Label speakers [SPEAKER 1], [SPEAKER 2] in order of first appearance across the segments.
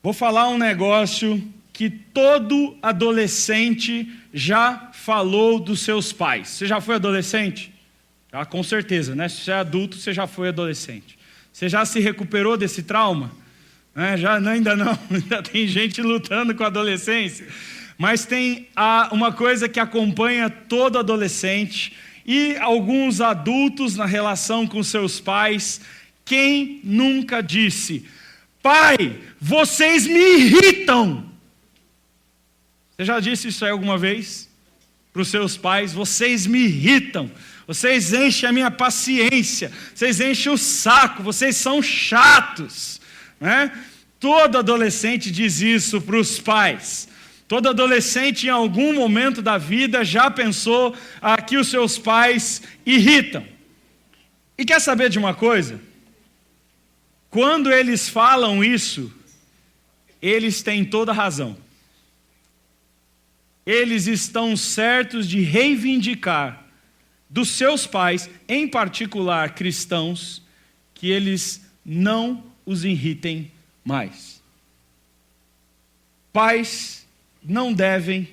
[SPEAKER 1] Vou falar um negócio que todo adolescente já falou dos seus pais. Você já foi adolescente? Já, com certeza, né? Se você é adulto, você já foi adolescente. Você já se recuperou desse trauma? Ainda não, ainda tem gente lutando com a adolescência. Mas tem uma coisa que acompanha todo adolescente e alguns adultos na relação com seus pais. Quem nunca disse: pai, vocês me irritam? Você já disse isso aí alguma vez? Para os seus pais: vocês me irritam, vocês enchem a minha paciência, vocês enchem o saco, vocês são chatos, né? Todo adolescente diz isso para os pais. Todo adolescente em algum momento da vida já pensou que os seus pais irritam. E quer saber de uma coisa? Quando eles falam isso, eles têm toda a razão. Eles estão certos de reivindicar dos seus pais, em particular cristãos, que eles não os irritem mais. Pais não devem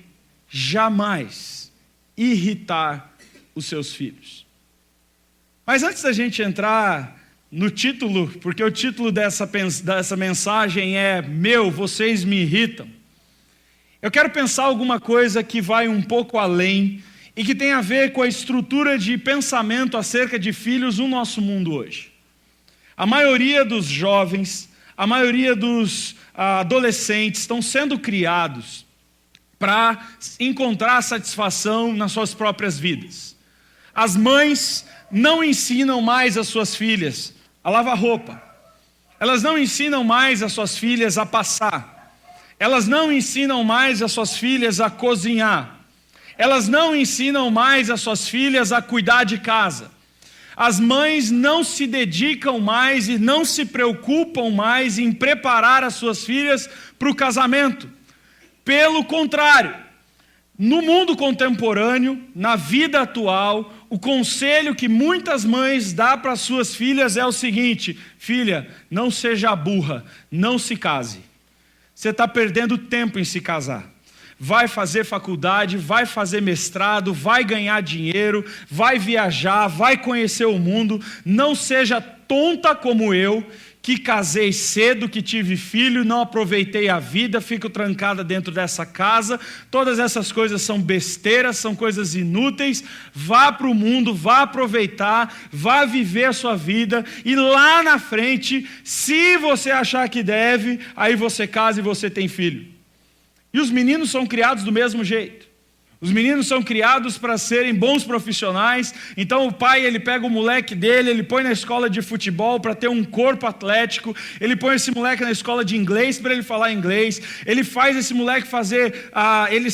[SPEAKER 1] jamais irritar os seus filhos. Mas antes da gente entrar no título, porque o título dessa mensagem é vocês me irritam. Eu quero pensar alguma coisa que vai um pouco além e que tem a ver com a estrutura de pensamento acerca de filhos no nosso mundo hoje. A maioria dos jovens, a maioria dos adolescentes estão sendo criados para encontrar satisfação nas suas próprias vidas. As mães não ensinam mais as suas filhas a lavar roupa. Elas não ensinam mais as suas filhas a passar. Elas não ensinam mais as suas filhas a cozinhar. Elas não ensinam mais as suas filhas a cuidar de casa. As mães não se dedicam mais e não se preocupam mais em preparar as suas filhas para o casamento. Pelo contrário, no mundo contemporâneo, na vida atual, o conselho que muitas mães dão para as suas filhas é o seguinte: filha, não seja burra, não se case. Você está perdendo tempo em se casar. Vai fazer faculdade, vai fazer mestrado, vai ganhar dinheiro, vai viajar, vai conhecer o mundo. Não seja tonta como eu, que casei cedo, que tive filho, não aproveitei a vida, fico trancada dentro dessa casa. Todas essas coisas são besteiras, são coisas inúteis. Vá para o mundo, vá aproveitar, vá viver a sua vida. E lá na frente, se você achar que deve, aí você casa e você tem filho. E os meninos são criados do mesmo jeito. Os meninos são criados para serem bons profissionais. Então o pai, ele pega o moleque dele, ele põe na escola de futebol para ter um corpo atlético. Ele põe esse moleque na escola de inglês para ele falar inglês. Ele faz esse moleque fazer,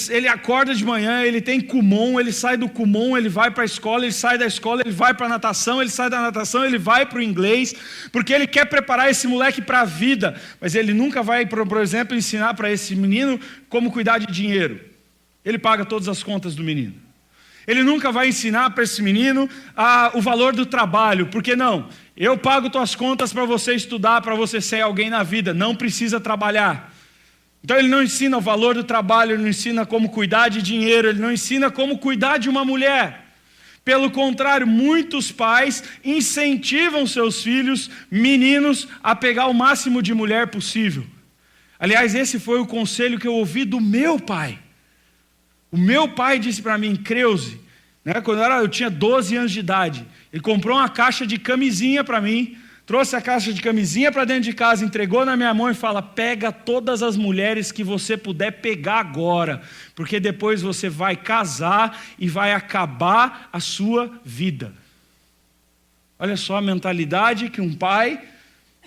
[SPEAKER 1] ele acorda de manhã, ele tem Kumon, ele sai do Kumon, ele vai para a escola, ele sai da escola, ele vai para a natação, ele sai da natação, ele vai para o inglês, porque ele quer preparar esse moleque para a vida. Mas ele nunca vai, por exemplo, ensinar para esse menino como cuidar de dinheiro. Ele paga todas as contas do menino. Ele nunca vai ensinar para esse menino o valor do trabalho. Por que não? Eu pago tuas contas para você estudar, para você ser alguém na vida. Não precisa trabalhar. Então ele não ensina o valor do trabalho, ele não ensina como cuidar de dinheiro, ele não ensina como cuidar de uma mulher. Pelo contrário, muitos pais incentivam seus filhos, meninos, a pegar o máximo de mulher possível. Aliás, esse foi o conselho que eu ouvi do meu pai. O meu pai disse para mim, Creuze, né, quando eu tinha 12 anos de idade, ele comprou uma caixa de camisinha para mim, trouxe a caixa de camisinha para dentro de casa, entregou na minha mão e fala: pega todas as mulheres que você puder pegar agora, porque depois você vai casar e vai acabar a sua vida. Olha só a mentalidade que um pai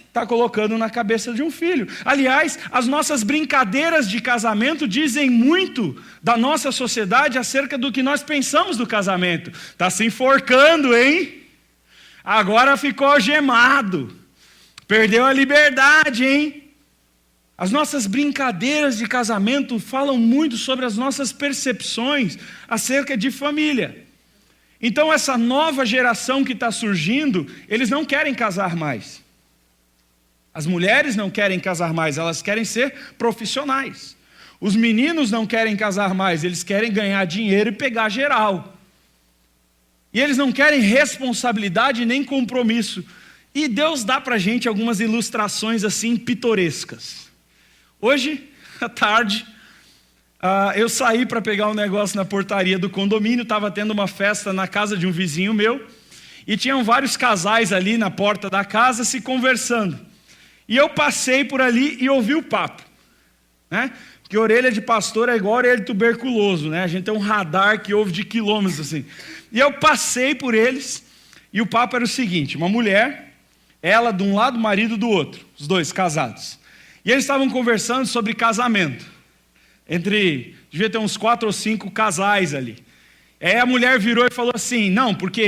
[SPEAKER 1] está colocando na cabeça de um filho. Aliás, as nossas brincadeiras de casamento dizem muito da nossa sociedade acerca do que nós pensamos do casamento. Está se enforcando, hein? Agora ficou algemado. Perdeu a liberdade, hein? As nossas brincadeiras de casamento falam muito sobre as nossas percepções acerca de família. Então essa nova geração que está surgindo, eles não querem casar mais. As mulheres não querem casar mais, elas querem ser profissionais. Os meninos não querem casar mais, eles querem ganhar dinheiro e pegar geral. E eles não querem responsabilidade nem compromisso. E Deus dá para a gente algumas ilustrações assim pitorescas. Hoje, à tarde, eu saí para pegar um negócio na portaria do condomínio, estava tendo uma festa na casa de um vizinho meu, e tinham vários casais ali na porta da casa se conversando. E eu passei por ali e ouvi o papo, né? Porque orelha de pastor é igual orelha de tuberculoso, né? A gente tem um radar que ouve de quilômetros assim. E eu passei por eles, e o papo era o seguinte: uma mulher, ela de um lado, o marido do outro, os dois casados. E eles estavam conversando sobre casamento. Devia ter uns 4 ou 5 casais ali. Aí a mulher virou e falou assim: não, porque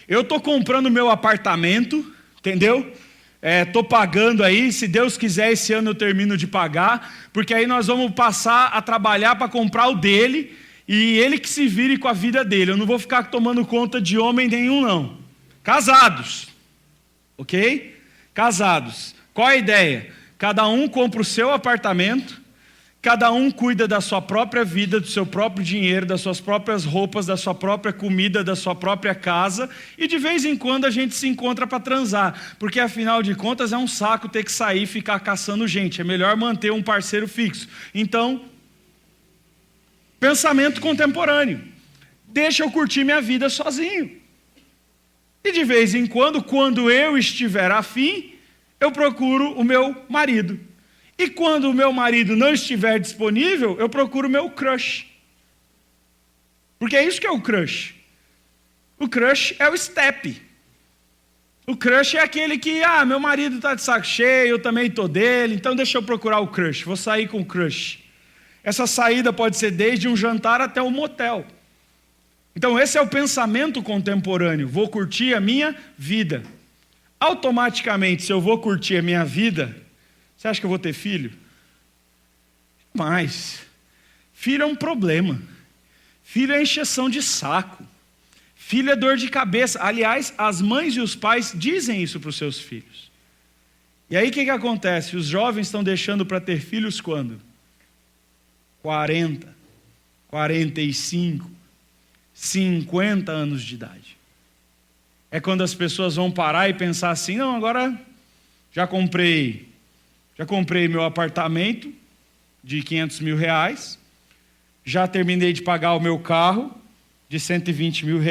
[SPEAKER 1] eu estou comprando meu apartamento, entendeu? Estou pagando aí, se Deus quiser esse ano eu termino de pagar, porque aí nós vamos passar a trabalhar para comprar o dele, e ele que se vire com a vida dele, eu não vou ficar tomando conta de homem nenhum não. Casados, ok? Casados. Qual a ideia? Cada um compra o seu apartamento, cada um cuida da sua própria vida, do seu próprio dinheiro, das suas próprias roupas, da sua própria comida, da sua própria casa, e de vez em quando a gente se encontra para transar, porque afinal de contas é um saco ter que sair e ficar caçando gente, é melhor manter um parceiro fixo. Então, pensamento contemporâneo, deixa eu curtir minha vida sozinho. E de vez em quando eu estiver afim, eu procuro o meu marido. E quando o meu marido não estiver disponível, eu procuro o meu crush. Porque é isso que é o crush. O crush é o step. O crush é aquele que, meu marido está de saco cheio, eu também estou dele, então deixa eu procurar o crush, vou sair com o crush. Essa saída pode ser desde um jantar até um motel. Então esse é o pensamento contemporâneo, vou curtir a minha vida. Automaticamente, se eu vou curtir a minha vida, você acha que eu vou ter filho? Jamais. Filho é um problema. Filho é encheção de saco. Filho é dor de cabeça. Aliás, as mães e os pais dizem isso para os seus filhos. E aí o que acontece? Os jovens estão deixando para ter filhos quando? 40, 45, 50 anos de idade. É quando as pessoas vão parar e pensar assim: não, agora já comprei meu apartamento de R$500 mil, já terminei de pagar o meu carro de R$120 mil,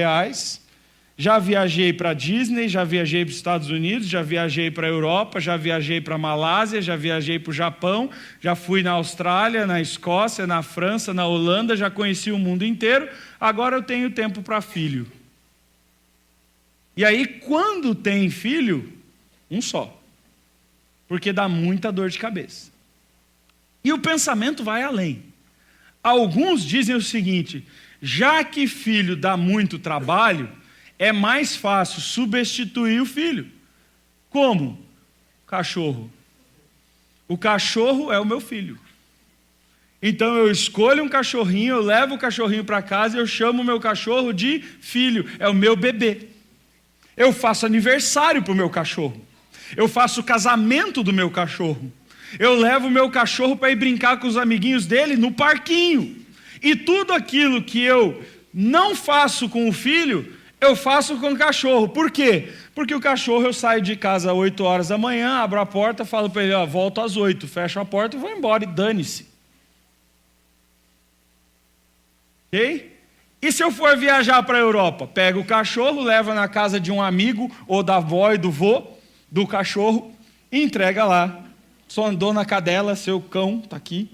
[SPEAKER 1] já viajei para a Disney, já viajei para os Estados Unidos, já viajei para a Europa, já viajei para a Malásia, já viajei para o Japão, já fui na Austrália, na Escócia, na França, na Holanda, já conheci o mundo inteiro, agora eu tenho tempo para filho. E aí, quando tem filho, um só. Porque dá muita dor de cabeça. E o pensamento vai além. Alguns dizem o seguinte: já que filho dá muito trabalho, é mais fácil substituir o filho. Como? Cachorro. O cachorro é o meu filho. Então eu escolho um cachorrinho, eu levo o cachorrinho para casa e eu chamo o meu cachorro de filho. É o meu bebê. Eu faço aniversário para o meu cachorro. Eu faço o casamento do meu cachorro. Eu levo o meu cachorro para ir brincar com os amiguinhos dele no parquinho. E tudo aquilo que eu não faço com o filho, eu faço com o cachorro. Por quê? Porque o cachorro, eu saio de casa às 8 horas da manhã, abro a porta, falo para ele: volto às 8, fecho a porta e vou embora, e dane-se. Ok? E se eu for viajar para a Europa? Pego o cachorro, leva na casa de um amigo, ou da avó e do vô, do cachorro, e entrega lá. Só andou na cadela, seu cão está aqui,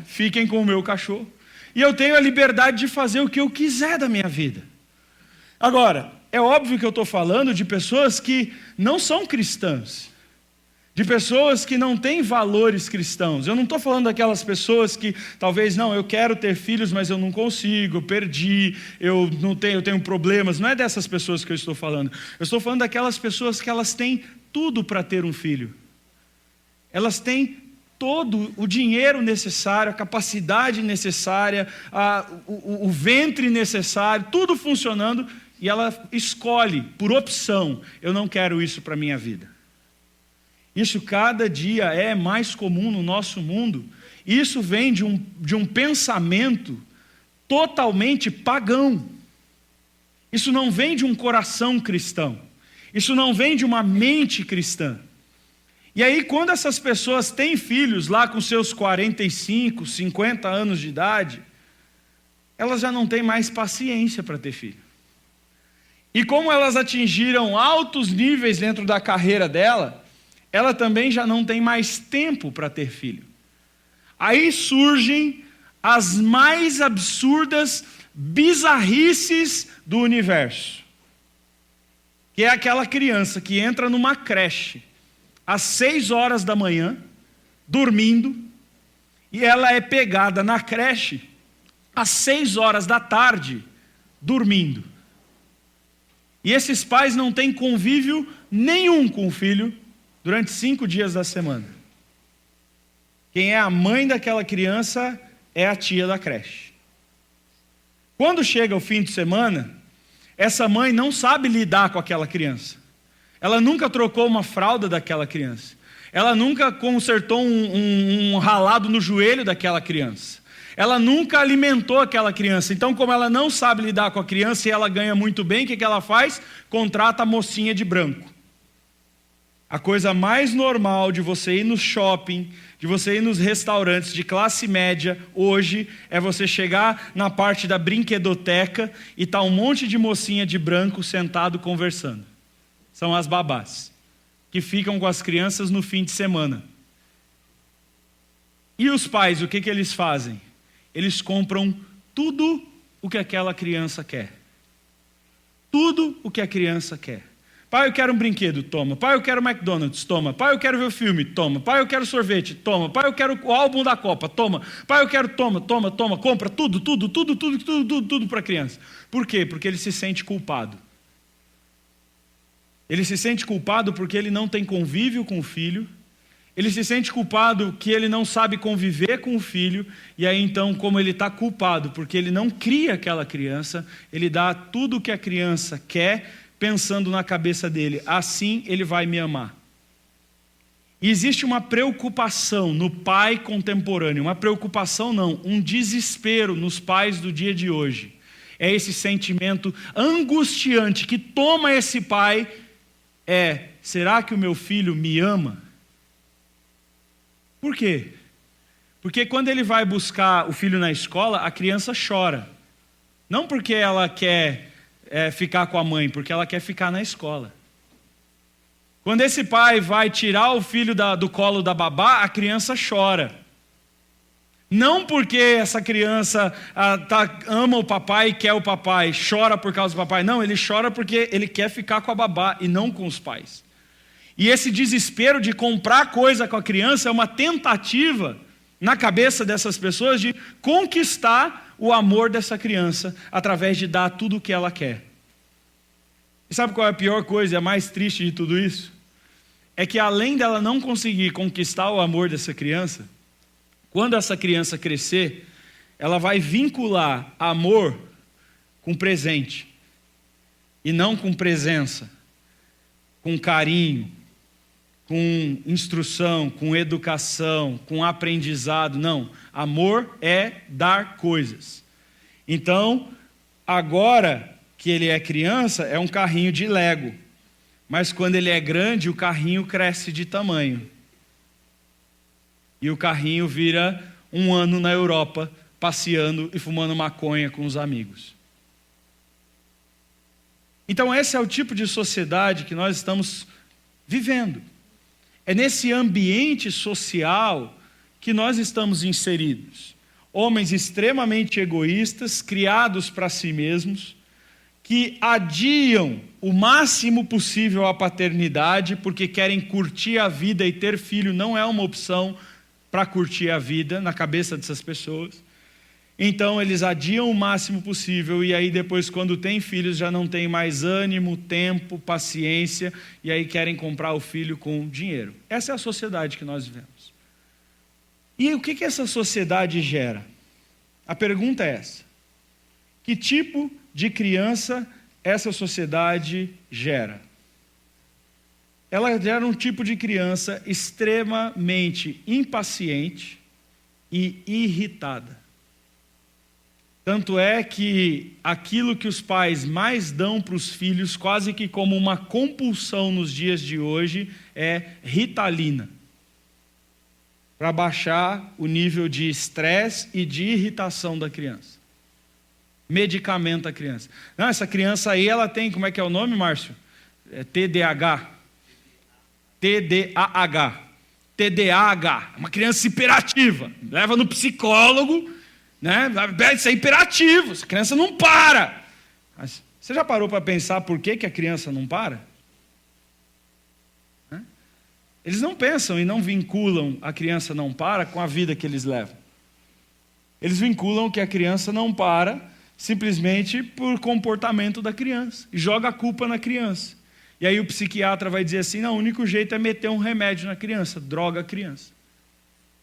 [SPEAKER 1] fiquem com o meu cachorro. E eu tenho a liberdade de fazer o que eu quiser da minha vida. Agora, é óbvio que eu estou falando de pessoas que não são cristãs, de pessoas que não têm valores cristãos. Eu não estou falando daquelas pessoas que talvez, não, eu quero ter filhos, mas eu não consigo, eu perdi, eu tenho problemas. Não é dessas pessoas que eu estou falando. Eu estou falando daquelas pessoas que elas têm tudo para ter um filho. Elas têm todo o dinheiro necessário, a capacidade necessária, o ventre necessário, tudo funcionando, e ela escolhe, por opção: eu não quero isso para a minha vida. Isso cada dia é mais comum no nosso mundo. Isso vem de um pensamento totalmente pagão. Isso não vem de um coração cristão. Isso não vem de uma mente cristã. E aí, quando essas pessoas têm filhos lá com seus 45, 50 anos de idade, elas já não têm mais paciência para ter filho. E como elas atingiram altos níveis dentro da carreira dela, ela também já não tem mais tempo para ter filho. Aí surgem as mais absurdas bizarrices do universo. Que é aquela criança que entra numa creche às 6 horas da manhã, dormindo, e ela é pegada na creche às 6 horas da tarde, dormindo. E esses pais não têm convívio nenhum com o filho durante 5 dias da semana. Quem é a mãe daquela criança é a tia da creche. Quando chega o fim de semana, essa mãe não sabe lidar com aquela criança. Ela nunca trocou uma fralda daquela criança. Ela nunca consertou um ralado no joelho daquela criança. Ela nunca alimentou aquela criança. Então, como ela não sabe lidar com a criança e ela ganha muito bem, o que ela faz? Contrata a mocinha de branco. A coisa mais normal de você ir no shopping, de você ir nos restaurantes de classe média hoje, é você chegar na parte da brinquedoteca e tá um monte de mocinha de branco sentado conversando. São as babás, que ficam com as crianças no fim de semana. E os pais, o que eles fazem? Eles compram tudo o que aquela criança quer. Tudo o que a criança quer. Pai, eu quero um brinquedo, toma. Pai, eu quero McDonald's, toma. Pai, eu quero ver o filme, toma. Pai, eu quero sorvete, toma. Pai, eu quero o álbum da Copa, toma. Pai, eu quero, toma. Compra tudo para a criança. Por quê? Porque ele se sente culpado. Ele se sente culpado porque ele não tem convívio com o filho. Ele se sente culpado que ele não sabe conviver com o filho. E aí então, como ele está culpado porque ele não cria aquela criança, ele dá tudo o que a criança quer, pensando na cabeça dele, assim ele vai me amar. E existe uma preocupação no pai contemporâneo, uma preocupação não, um desespero nos pais do dia de hoje. É esse sentimento angustiante que toma esse pai, será que o meu filho me ama? Por quê? Porque quando ele vai buscar o filho na escola, a criança chora. Não porque ela quer ficar com a mãe, porque ela quer ficar na escola. Quando esse pai vai tirar o filho do colo da babá, a criança chora. Não porque essa criança ama o papai e quer o papai, chora por causa do papai. Não, ele chora porque ele quer ficar com a babá e não com os pais. E esse desespero de comprar coisa com a criança é uma tentativa na cabeça dessas pessoas de conquistar o amor dessa criança através de dar tudo o que ela quer. E sabe qual é a pior coisa e a mais triste de tudo isso? É que além dela não conseguir conquistar o amor dessa criança, quando essa criança crescer, ela vai vincular amor com presente, e não com presença, com carinho, com instrução, com educação, com aprendizado. Não, amor é dar coisas. Então, agora que ele é criança, é um carrinho de Lego. Mas quando ele é grande, o carrinho cresce de tamanho. E o carrinho vira um ano na Europa, passeando e fumando maconha com os amigos. Então esse é o tipo de sociedade que nós estamos vivendo. É nesse ambiente social que nós estamos inseridos. Homens extremamente egoístas, criados para si mesmos, que adiam o máximo possível a paternidade, porque querem curtir a vida e ter filho não é uma opção para curtir a vida na cabeça dessas pessoas. Então eles adiam o máximo possível e aí depois quando tem filhos já não tem mais ânimo, tempo, paciência e aí querem comprar o filho com dinheiro. Essa é a sociedade que nós vivemos. E o que essa sociedade gera? A pergunta é essa: que tipo de criança essa sociedade gera? ela era um tipo de criança extremamente impaciente e irritada. Tanto é que aquilo que os pais mais dão para os filhos, quase que como uma compulsão nos dias de hoje, é Ritalina, para baixar o nível de estresse e de irritação da criança. Medicamento da criança. Não, essa criança aí, ela tem, como é que é o nome, Márcio? É TDAH. TDAH. Uma criança hiperativa. Leva no psicólogo, né? Isso é hiperativo, essa criança não para. Mas você já parou para pensar por que a criança não para? Eles não pensam e não vinculam a criança não para com a vida que eles levam. Eles vinculam que a criança não para simplesmente por comportamento da criança. E joga a culpa na criança. E aí o psiquiatra vai dizer assim, não, o único jeito é meter um remédio na criança, droga a criança.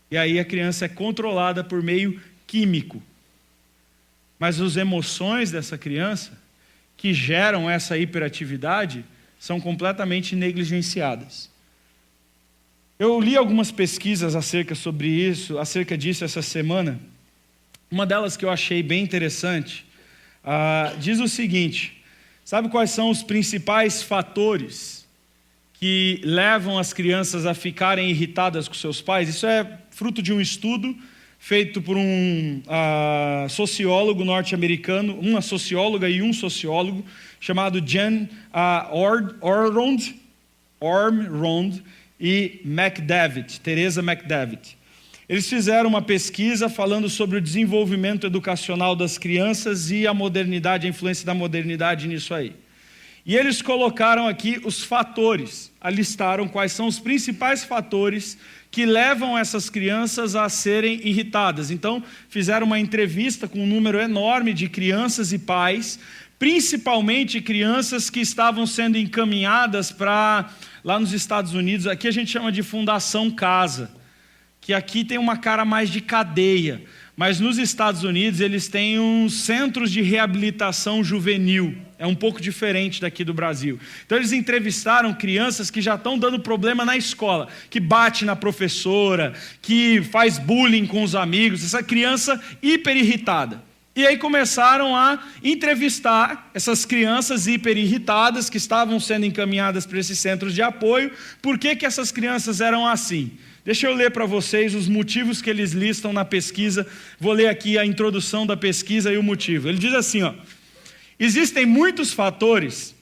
[SPEAKER 1] E aí a criança é controlada por meio químico. Mas as emoções dessa criança, que geram essa hiperatividade, são completamente negligenciadas. Eu li algumas pesquisas acerca disso essa semana. Uma delas que eu achei bem interessante, diz o seguinte: sabe quais são os principais fatores que levam as crianças a ficarem irritadas com seus pais? Isso é fruto de um estudo feito por um sociólogo norte-americano, uma socióloga e um sociólogo, chamado Jen Ormrond e Teresa McDavitt. Eles fizeram uma pesquisa falando sobre o desenvolvimento educacional das crianças e a modernidade, a influência da modernidade nisso aí. E eles colocaram aqui os fatores, listaram quais são os principais fatores que levam essas crianças a serem irritadas. Então, fizeram uma entrevista com um número enorme de crianças e pais, principalmente crianças que estavam sendo encaminhadas para, lá nos Estados Unidos, aqui a gente chama de Fundação Casa, que aqui tem uma cara mais de cadeia, mas nos Estados Unidos eles têm uns centros de reabilitação juvenil, é um pouco diferente daqui do Brasil. Então eles entrevistaram crianças que já estão dando problema na escola, que bate na professora, que faz bullying com os amigos, essa criança hiper irritada. E aí começaram a entrevistar essas crianças hiper irritadas que estavam sendo encaminhadas para esses centros de apoio. Por que essas crianças eram assim? Deixa eu ler para vocês os motivos que eles listam na pesquisa. Vou ler aqui a introdução da pesquisa e o motivo. Ele diz assim, existem muitos fatores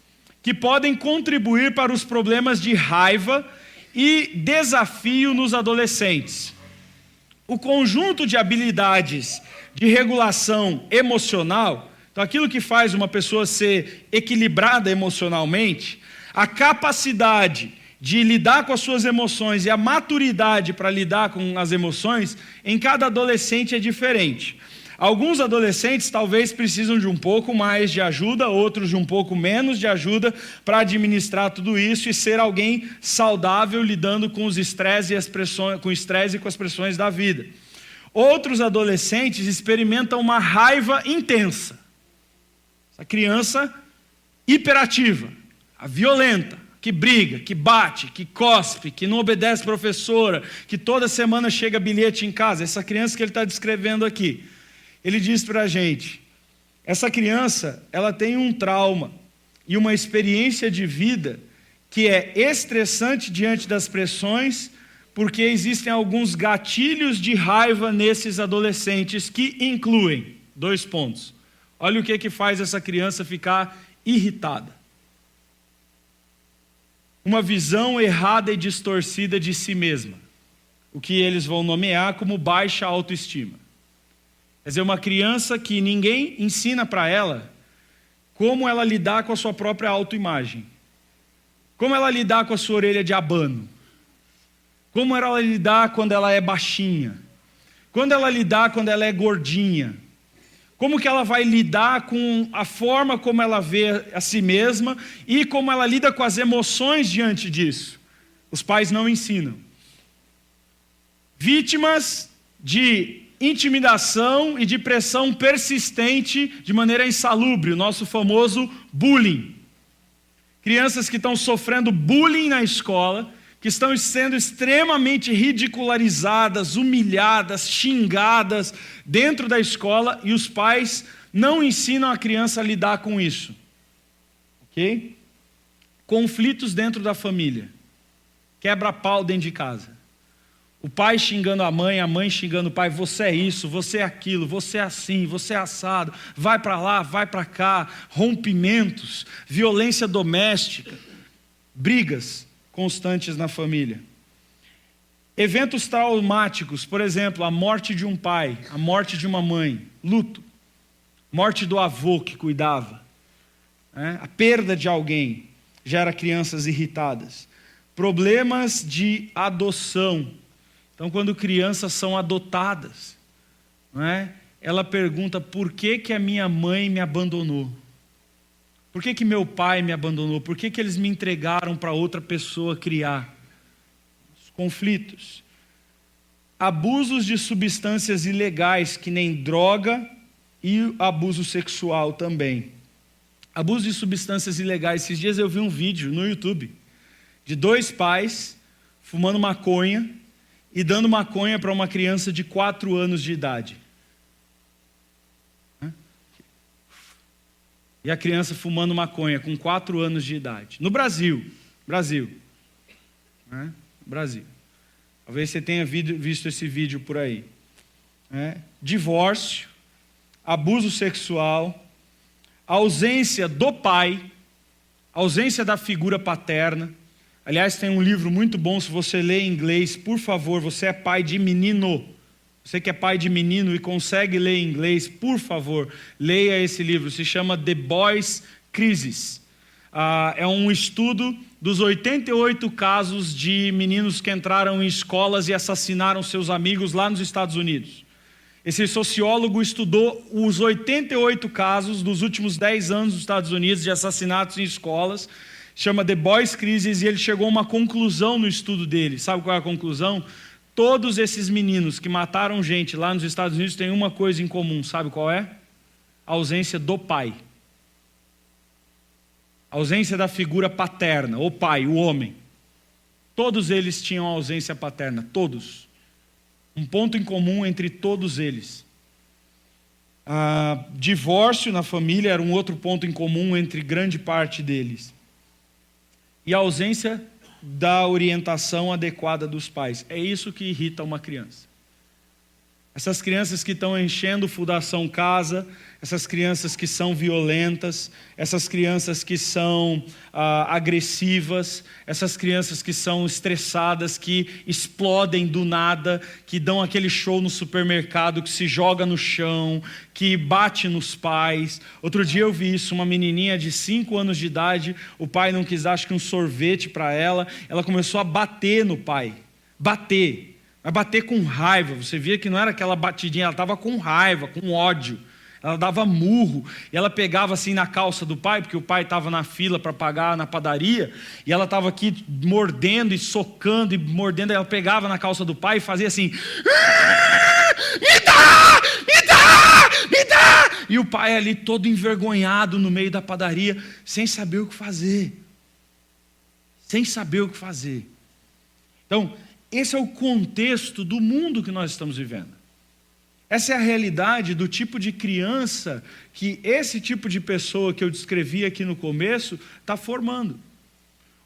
[SPEAKER 1] que podem contribuir para os problemas de raiva e desafio nos adolescentes. O conjunto de habilidades de regulação emocional, então aquilo que faz uma pessoa ser equilibrada emocionalmente, a capacidade de lidar com as suas emoções e a maturidade para lidar com as emoções, em cada adolescente é diferente. Alguns adolescentes talvez precisam de um pouco mais de ajuda, outros de um pouco menos de ajuda para administrar tudo isso e ser alguém saudável lidando com os estresses e as pressões, com o estresse e com as pressões da vida. Outros adolescentes experimentam uma raiva intensa. Essa criança hiperativa, a violenta, que briga, que bate, que cospe, que não obedece a professora, que toda semana chega bilhete em casa. Essa criança que ele está descrevendo aqui. Ele diz para a gente, essa criança, ela tem um trauma e uma experiência de vida que é estressante diante das pressões, porque existem alguns gatilhos de raiva nesses adolescentes que incluem 2 pontos. Olha o que faz essa criança ficar irritada. Uma visão errada e distorcida de si mesma, o que eles vão nomear como baixa autoestima. Quer dizer, uma criança que ninguém ensina para ela como ela lidar com a sua própria autoimagem, como ela lidar com a sua orelha de abano, como ela lidar quando ela é baixinha, quando ela lidar quando ela é gordinha, como que ela vai lidar com a forma como ela vê a si mesma e como ela lida com as emoções diante disso. Os pais não ensinam. Vítimas de intimidação e de pressão persistente de maneira insalubre, o nosso famoso bullying. crianças que estão sofrendo bullying na escola, que estão sendo extremamente ridicularizadas, humilhadas, xingadas dentro da escola, e os pais não ensinam a criança a lidar com isso. Ok? Conflitos dentro da família. Quebra-pau dentro de casa. O pai xingando a mãe xingando o pai, você é isso, você é aquilo, você é assim, você é assado, vai para lá, vai para cá, rompimentos, violência doméstica, brigas constantes na família. Eventos traumáticos, por exemplo, a morte de um pai, a morte de uma mãe, luto, morte do avô que cuidava, a perda de alguém, gera crianças irritadas. Problemas de adoção. Então, quando crianças são adotadas, ela pergunta, por que que a minha mãe me abandonou? Por que que meu pai me abandonou? Por que que eles me entregaram para outra pessoa criar? Os conflitos. Abusos de substâncias ilegais, que nem droga e abuso sexual também. Abuso de substâncias ilegais. Esses dias eu vi um vídeo no YouTube de 2 pais fumando maconha e dando maconha para uma criança de 4 anos de idade. E a criança fumando maconha com 4 anos de idade. No Brasil. Brasil. Talvez você tenha visto esse vídeo por aí. Divórcio, abuso sexual, ausência do pai, ausência da figura paterna. Aliás, tem um livro muito bom, se você lê em inglês, por favor, você é pai de menino, você que é pai de menino e consegue ler em inglês, por favor, leia esse livro, se chama The Boys Crisis. É um estudo dos 88 casos de meninos que entraram em escolas e assassinaram seus amigos lá nos Estados Unidos. Esse sociólogo estudou os 88 casos dos últimos 10 anos dos Estados Unidos de assassinatos em escolas, chama The Boys Crisis, e ele chegou a uma conclusão no estudo dele. Sabe qual é a conclusão? Todos esses meninos que mataram gente lá nos Estados Unidos têm uma coisa em comum, sabe qual é? A ausência do pai. A ausência da figura paterna, o pai, o homem. Todos eles tinham ausência paterna, todos. Um ponto em comum entre todos eles. Divórcio na família era um outro ponto em comum entre grande parte deles. E a ausência da orientação adequada dos pais. É isso que irrita uma criança. Essas crianças que estão enchendo Fundação Casa, essas crianças que são violentas, essas crianças que são agressivas, essas crianças que são estressadas, que explodem do nada, que dão aquele show no supermercado, que se joga no chão, que bate nos pais. Outro dia eu vi isso, uma menininha de 5 anos de idade, o pai não quis dar, acho que um sorvete para ela, ela começou a bater no pai, bater. Vai bater com raiva, você via que não era aquela batidinha, ela estava com raiva, com ódio, ela dava murro, e ela pegava assim na calça do pai, porque o pai estava na fila para pagar na padaria, e ela estava aqui mordendo e socando e mordendo, ela pegava na calça do pai e fazia assim, me dá, me dá, me dá, e o pai ali todo envergonhado no meio da padaria, sem saber o que fazer, Então, esse é o contexto do mundo que nós estamos vivendo. Essa é a realidade do tipo de criança que esse tipo de pessoa que eu descrevi aqui no começo está formando.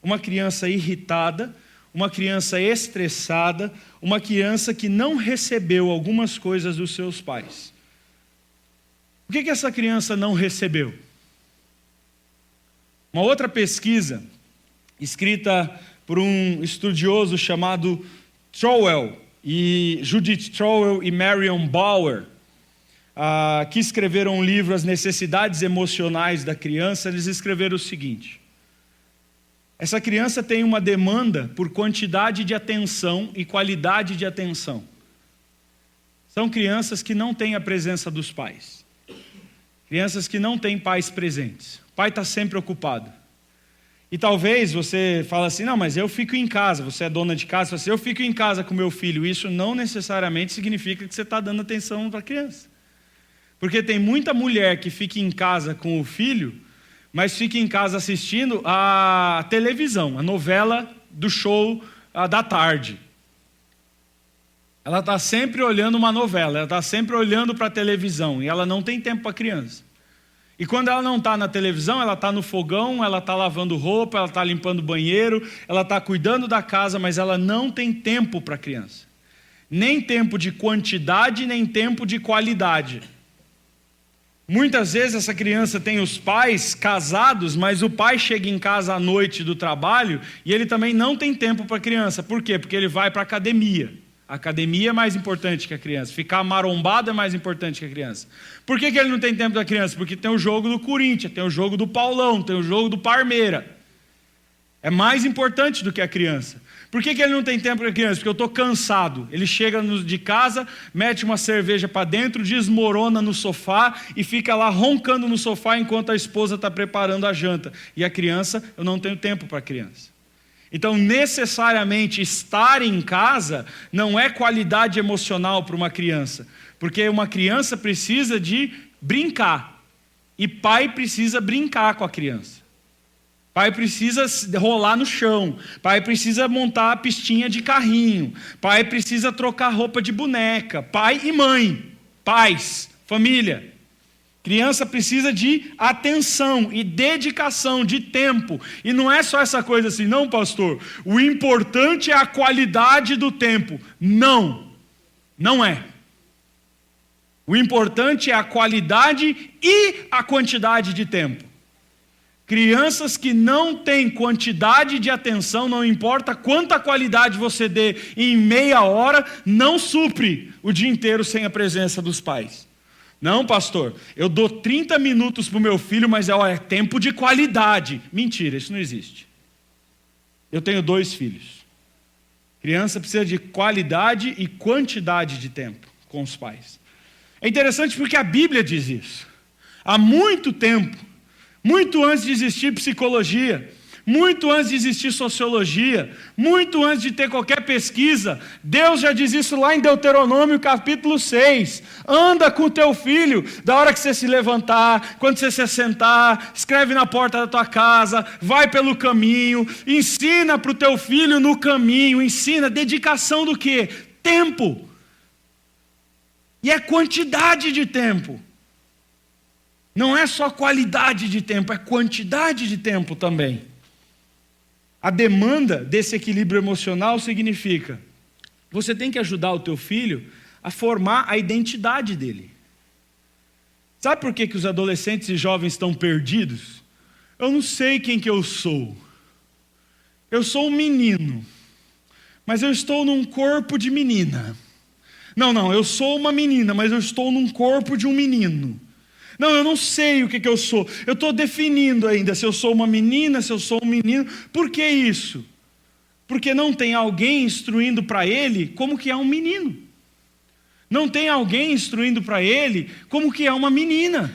[SPEAKER 1] Uma criança irritada, uma criança estressada, uma criança que não recebeu algumas coisas dos seus pais. O que essa criança não recebeu? Uma outra pesquisa, escrita por um estudioso chamado Judith Trowell e Marion Bauer, que escreveram um livro As Necessidades Emocionais da Criança. Eles escreveram o seguinte: essa criança tem uma demanda por quantidade de atenção e qualidade de atenção. São crianças que não têm a presença dos pais, crianças que não têm pais presentes, o pai está sempre ocupado. E talvez você fale assim, não, mas eu fico em casa, você é dona de casa, eu fico em casa com meu filho. Isso não necessariamente significa que você está dando atenção para a criança. Porque tem muita mulher que fica em casa com o filho, mas fica em casa assistindo a televisão, a novela do show da tarde. Ela está sempre olhando uma novela, ela está sempre olhando para a televisão, e ela não tem tempo para a criança. E quando ela não está na televisão, ela está no fogão, ela está lavando roupa, ela está limpando o banheiro, ela está cuidando da casa, mas ela não tem tempo para a criança. Nem tempo de quantidade, nem tempo de qualidade. Muitas vezes essa criança tem os pais casados, mas o pai chega em casa à noite do trabalho e ele também não tem tempo para a criança. Por quê? Porque ele vai para a academia. A academia é mais importante que a criança. Ficar marombado é mais importante que a criança. Por que ele não tem tempo da criança? Porque tem o jogo do Corinthians, tem o jogo do Paulão, tem o jogo do Parmeira. É mais importante do que a criança. Por que ele não tem tempo para a criança? Porque eu estou cansado. Ele chega de casa, mete uma cerveja para dentro, desmorona no sofá e fica lá roncando no sofá enquanto a esposa está preparando a janta. E a criança, eu não tenho tempo para a criança. Então, necessariamente, estar em casa não é qualidade emocional para uma criança. Porque uma criança precisa de brincar. E pai precisa brincar com a criança. Pai precisa rolar no chão, pai precisa montar a pistinha de carrinho, pai precisa trocar roupa de boneca, pai e mãe, pais, família. Criança precisa de atenção e dedicação, de tempo. E não é só essa coisa assim, não, pastor, o importante é a qualidade do tempo. Não, não é. O importante é a qualidade e a quantidade de tempo. Crianças que não têm quantidade de atenção, não importa quanta qualidade você dê em meia hora, não supre o dia inteiro sem a presença dos pais. Não, pastor, eu dou 30 minutos para o meu filho, mas é tempo de qualidade. Mentira, isso não existe. Eu tenho 2 filhos. Criança precisa de qualidade e quantidade de tempo com os pais. É interessante porque a Bíblia diz isso. Há muito tempo, muito antes de existir psicologia, muito antes de existir sociologia, muito antes de ter qualquer pesquisa, Deus já diz isso lá em Deuteronômio capítulo 6. Anda com o teu filho, da hora que você se levantar, quando você se sentar, escreve na porta da tua casa, vai pelo caminho, ensina para o teu filho no caminho, ensina, dedicação do quê? Tempo. E é quantidade de tempo. Não é só qualidade de tempo, é quantidade de tempo também. A demanda desse equilíbrio emocional significa, você tem que ajudar o teu filho a formar a identidade dele. Sabe por que os adolescentes e jovens estão perdidos? Eu não sei quem que eu sou. Eu sou um menino, mas eu estou num corpo de menina. Não, eu sou uma menina, mas eu estou num corpo de um menino. Não, eu não sei o que eu sou. Eu estou definindo ainda se eu sou uma menina, se eu sou um menino. Por que isso? Porque não tem alguém instruindo para ele como que é um menino. Não tem alguém instruindo para ele como que é uma menina.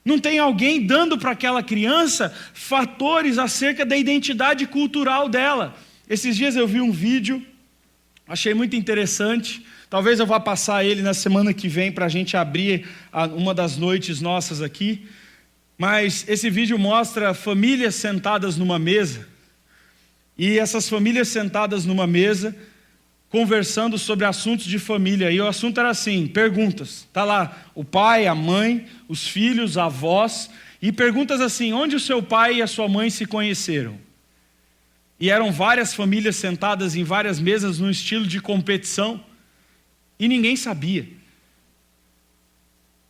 [SPEAKER 1] Não tem alguém dando para aquela criança fatores acerca da identidade cultural dela. Esses dias eu vi um vídeo, achei muito interessante. Talvez eu vá passar ele na semana que vem para a gente abrir uma das noites nossas aqui. Mas esse vídeo mostra famílias sentadas numa mesa. E essas famílias sentadas numa mesa, conversando sobre assuntos de família. E o assunto era assim, perguntas. Está lá o pai, a mãe, os filhos, a avós. E perguntas assim, onde o seu pai e a sua mãe se conheceram? E eram várias famílias sentadas em várias mesas num estilo de competição. E ninguém sabia.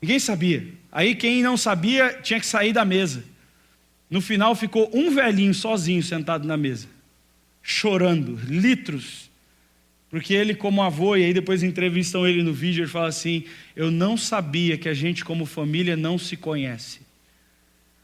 [SPEAKER 1] Ninguém sabia. Aí quem não sabia tinha que sair da mesa. No final ficou um velhinho sozinho sentado na mesa, chorando, litros. Porque ele como avô, e aí depois entrevistam ele no vídeo, ele fala assim, eu não sabia que a gente como família não se conhece.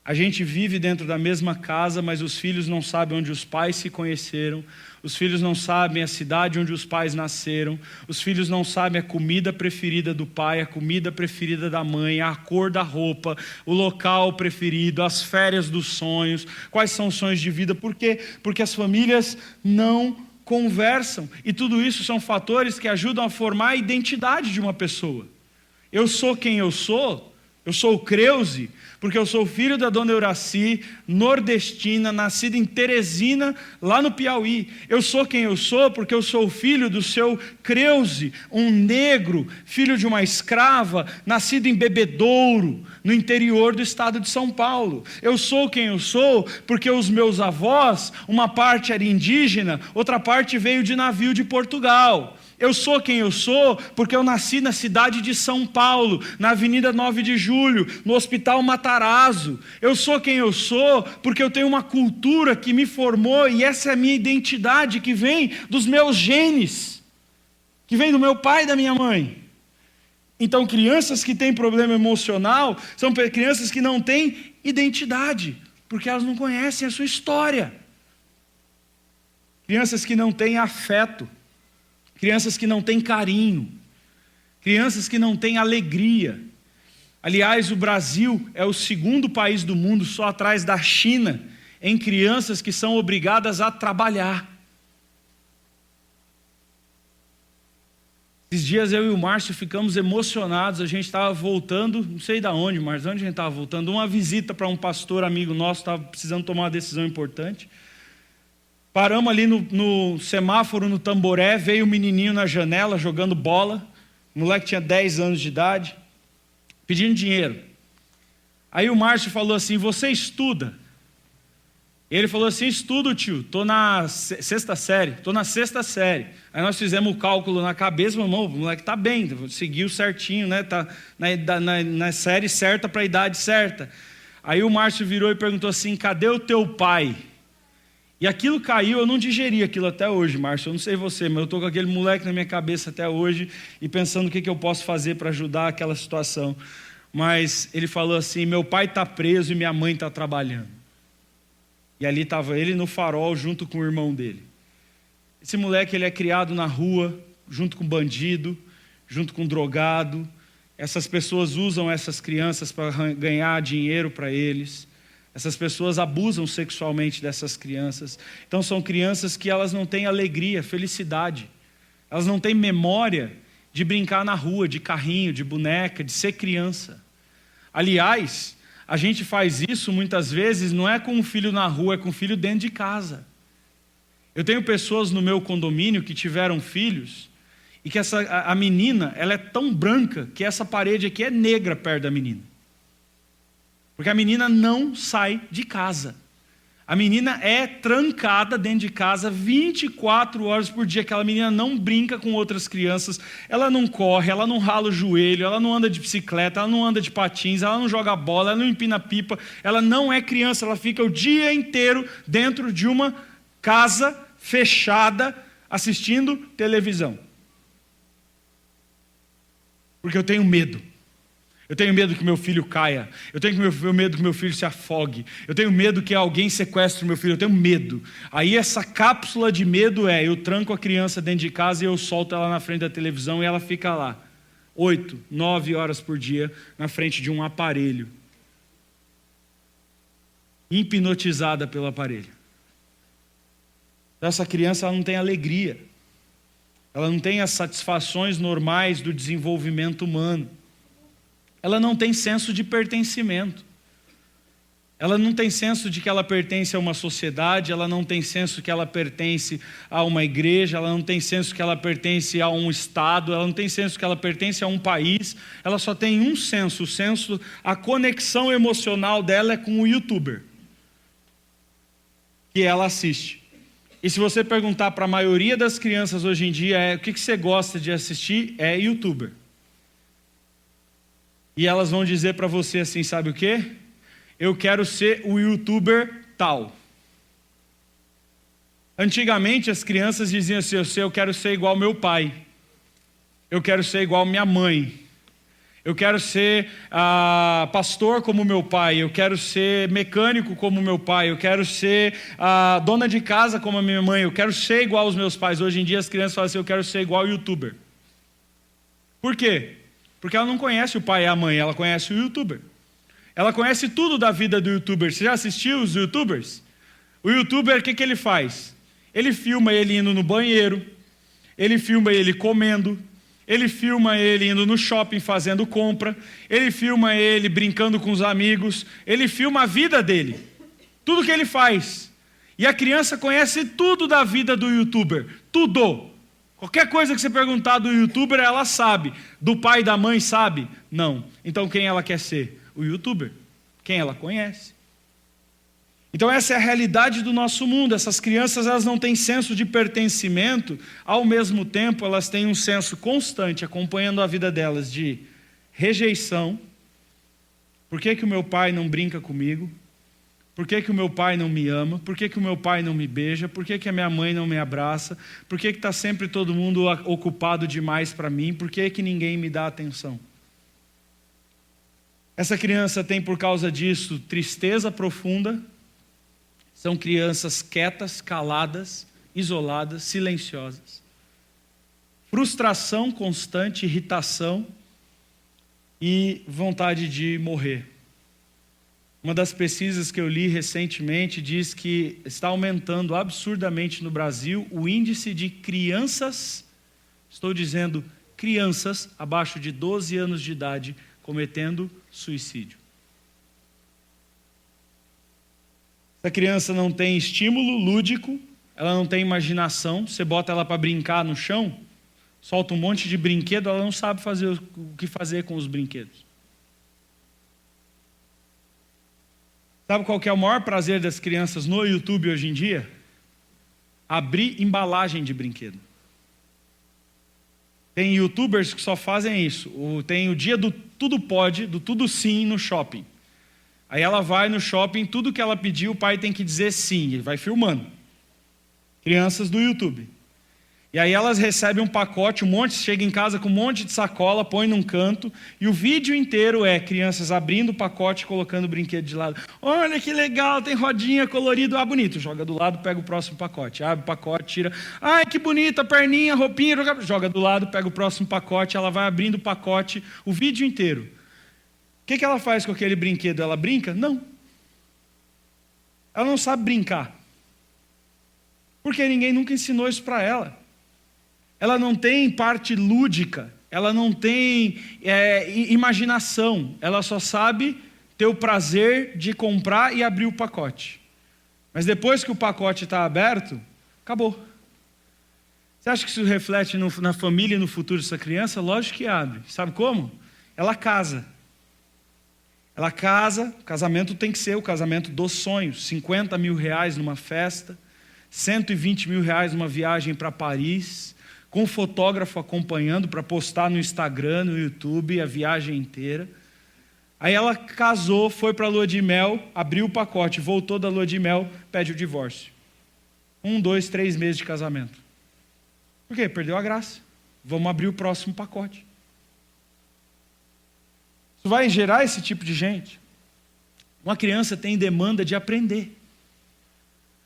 [SPEAKER 1] A gente vive dentro da mesma casa, mas os filhos não sabem onde os pais se conheceram, os filhos não sabem a cidade onde os pais nasceram, os filhos não sabem a comida preferida do pai, a comida preferida da mãe, a cor da roupa, o local preferido, as férias dos sonhos, quais são os sonhos de vida. Por quê? Porque as famílias não conversam, e tudo isso são fatores que ajudam a formar a identidade de uma pessoa. Eu sou quem eu sou, Eu sou o Creuze porque eu sou filho da dona Euraci, nordestina, nascida em Teresina, lá no Piauí. Eu sou quem eu sou porque eu sou filho do seu Creuze, um negro, filho de uma escrava, nascido em Bebedouro, no interior do estado de São Paulo. Eu sou quem eu sou porque os meus avós, uma parte era indígena, outra parte veio de navio de Portugal. Eu sou quem eu sou porque eu nasci na cidade de São Paulo, na Avenida 9 de Julho, no Hospital Matarazzo. Eu sou quem eu sou porque eu tenho uma cultura que me formou e essa é a minha identidade que vem dos meus genes, que vem do meu pai e da minha mãe. Então, crianças que têm problema emocional são crianças que não têm identidade, porque elas não conhecem a sua história. Crianças que não têm afeto. Crianças que não têm carinho, crianças que não têm alegria. Aliás, o Brasil é o segundo país do mundo, só atrás da China, em crianças que são obrigadas a trabalhar. Esses dias eu e o Márcio ficamos emocionados, a gente estava voltando, não sei de onde, mas onde a gente estava voltando, uma visita para um pastor amigo nosso, estava precisando tomar uma decisão importante. Paramos ali no semáforo, no Tamboré, veio um menininho na janela jogando bola, o moleque tinha 10 anos de idade, pedindo dinheiro. Aí o Márcio falou assim, você estuda? Ele falou assim, estudo tio, estou na sexta série. Aí nós fizemos o cálculo na cabeça, o moleque está bem, seguiu certinho, né? Está na série certa para a idade certa. Aí o Márcio virou e perguntou assim, cadê o teu pai? E aquilo caiu, eu não digeri aquilo até hoje, Márcio, eu não sei você, mas eu estou com aquele moleque na minha cabeça até hoje e pensando o que eu posso fazer para ajudar aquela situação. Mas ele falou assim, meu pai está preso e minha mãe está trabalhando. E ali estava ele no farol junto com o irmão dele. Esse moleque ele é criado na rua, junto com bandido, junto com drogado. Essas pessoas usam essas crianças para ganhar dinheiro para eles. Essas pessoas abusam sexualmente dessas crianças. Então são crianças que elas não têm alegria, felicidade. Elas não têm memória de brincar na rua, de carrinho, de boneca, de ser criança. Aliás, a gente faz isso muitas vezes, não é com o filho na rua, é com o filho dentro de casa. Eu tenho pessoas no meu condomínio que tiveram filhos e que a menina ela é tão branca que essa parede aqui é negra perto da menina. Porque a menina não sai de casa. A menina é trancada dentro de casa 24 horas por dia. Aquela menina não brinca com outras crianças, ela não corre, ela não rala o joelho, ela não anda de bicicleta, ela não anda de patins, ela não joga bola, ela não empina pipa, ela não é criança, ela fica o dia inteiro dentro de uma casa fechada assistindo televisão. Porque eu tenho medo. Eu tenho medo que meu filho caia. Eu tenho medo que meu filho se afogue. Eu tenho medo que alguém sequestre meu filho. Eu tenho medo. Aí essa cápsula de medo eu tranco a criança dentro de casa e eu solto ela na frente da televisão e ela fica lá 8, 9 horas por dia na frente de um aparelho. Hipnotizada pelo aparelho. Essa criança ela não tem alegria. Ela não tem as satisfações normais do desenvolvimento humano. Ela não tem senso de pertencimento. Ela não tem senso de que ela pertence a uma sociedade, ela não tem senso que ela pertence a uma igreja, ela não tem senso que ela pertence a um estado, ela não tem senso que ela pertence a um país, ela só tem um senso, a conexão emocional dela é com o youtuber que ela assiste. E se você perguntar para a maioria das crianças hoje em dia, o que você gosta de assistir? É youtuber. E elas vão dizer para você assim, sabe o quê? Eu quero ser o youtuber tal. Antigamente as crianças diziam assim, eu quero ser igual meu pai. Eu quero ser igual minha mãe. Eu quero ser pastor como meu pai. Eu quero ser mecânico como meu pai. Eu quero ser dona de casa como a minha mãe. Eu quero ser igual aos meus pais. Hoje em dia as crianças falam assim, eu quero ser igual ao youtuber. Por quê? Porque ela não conhece o pai e a mãe, ela conhece o youtuber. Ela conhece tudo da vida do youtuber. Você já assistiu os youtubers? O youtuber, o que ele faz? Ele filma ele indo no banheiro, ele filma ele comendo, ele filma ele indo no shopping fazendo compra, ele filma ele brincando com os amigos, ele filma a vida dele, tudo que ele faz. E a criança conhece tudo da vida do youtuber, tudo. Qualquer coisa que você perguntar do youtuber, ela sabe. Do pai e da mãe, sabe? Não. Então quem ela quer ser? O youtuber. Quem ela conhece. Então essa é a realidade do nosso mundo. Essas crianças, elas não têm senso de pertencimento, ao mesmo tempo elas têm um senso constante, acompanhando a vida delas, de rejeição. Por que que o meu pai não brinca comigo? Por que que o meu pai não me ama? Por que que o meu pai não me beija? Por que que a minha mãe não me abraça? Por que que está sempre todo mundo ocupado demais para mim? Por que que ninguém me dá atenção? Essa criança tem, por causa disso, tristeza profunda. São crianças quietas, caladas, isoladas, silenciosas. Frustração constante, irritação e vontade de morrer. Uma das pesquisas que eu li recentemente diz que está aumentando absurdamente no Brasil o índice de crianças, estou dizendo crianças abaixo de 12 anos de idade, cometendo suicídio. Essa criança não tem estímulo lúdico, ela não tem imaginação, você bota ela para brincar no chão, solta um monte de brinquedo, ela não sabe fazer o que fazer com os brinquedos. Sabe qual que é o maior prazer das crianças no YouTube hoje em dia? Abrir embalagem de brinquedo. Tem youtubers que só fazem isso. Tem o dia do tudo pode, do tudo sim no shopping. Aí ela vai no shopping, tudo que ela pediu, o pai tem que dizer sim, ele vai filmando. Crianças do YouTube. E aí elas recebem um pacote, chega em casa com um monte de sacola, põe num canto, e o vídeo inteiro é crianças abrindo o pacote e colocando o brinquedo de lado. Olha que legal, tem rodinha colorido, bonito. Joga do lado, pega o próximo pacote. Abre o pacote, tira. Ai, que bonita, perninha, roupinha. Joga do lado, pega o próximo pacote, ela vai abrindo o pacote, o vídeo inteiro. O que ela faz com aquele brinquedo? Ela brinca? Não. Ela não sabe brincar. Porque ninguém nunca ensinou isso para ela. Ela não tem parte lúdica, ela não tem imaginação, ela só sabe ter o prazer de comprar e abrir o pacote. Mas depois que o pacote está aberto, acabou. Você acha que isso reflete na família e no futuro dessa criança? Lógico que abre. Sabe como? Ela casa. Ela casa, o casamento tem que ser o casamento dos sonhos. 50 mil reais numa festa, 120 mil reais numa viagem para Paris, com um fotógrafo acompanhando para postar no Instagram, no YouTube, a viagem inteira. Aí ela casou, foi para a lua de mel, abriu o pacote, voltou da lua de mel, pede o divórcio. 1, 2, 3 meses de casamento. Por quê? Perdeu a graça. Vamos abrir o próximo pacote. Isso vai gerar esse tipo de gente. Uma criança tem demanda de aprender.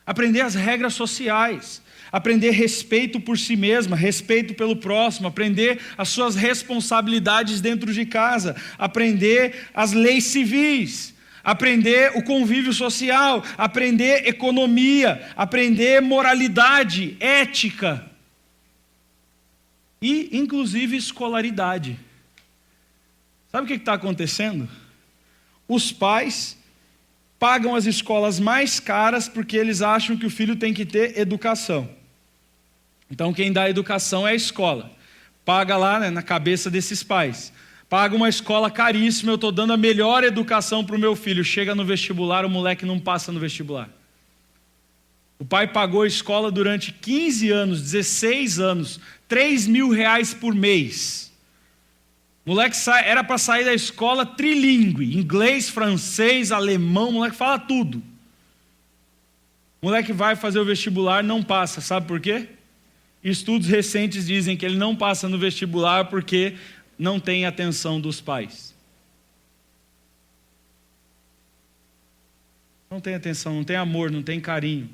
[SPEAKER 1] Aprender as regras sociais, aprender respeito por si mesma, respeito pelo próximo, aprender as suas responsabilidades dentro de casa, aprender as leis civis, aprender o convívio social, aprender economia, aprender moralidade, ética e, inclusive, escolaridade. Sabe o que está acontecendo? Os pais pagam as escolas mais caras porque eles acham que o filho tem que ter educação. Então quem dá educação é a escola. Paga lá, né, na cabeça desses pais. Paga uma escola caríssima, eu estou dando a melhor educação para o meu filho. Chega no vestibular, o moleque não passa no vestibular. O pai pagou a escola durante 15 anos, 16 anos, 3 mil reais por mês. O moleque era para sair da escola trilíngue, inglês, francês, alemão, o moleque fala tudo. O moleque vai fazer o vestibular, não passa, sabe por quê? Estudos recentes dizem que ele não passa no vestibular porque não tem atenção dos pais. Não tem atenção, não tem amor, não tem carinho.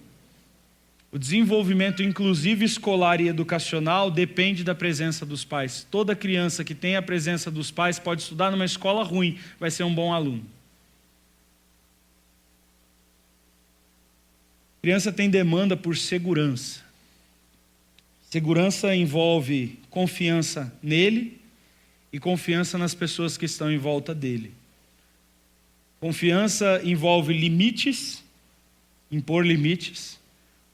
[SPEAKER 1] O desenvolvimento inclusive escolar e educacional depende da presença dos pais. Toda criança que tem a presença dos pais pode estudar numa escola ruim, vai ser um bom aluno. A criança tem demanda por segurança. Segurança envolve confiança nele e confiança nas pessoas que estão em volta dele. Confiança envolve limites, impor limites,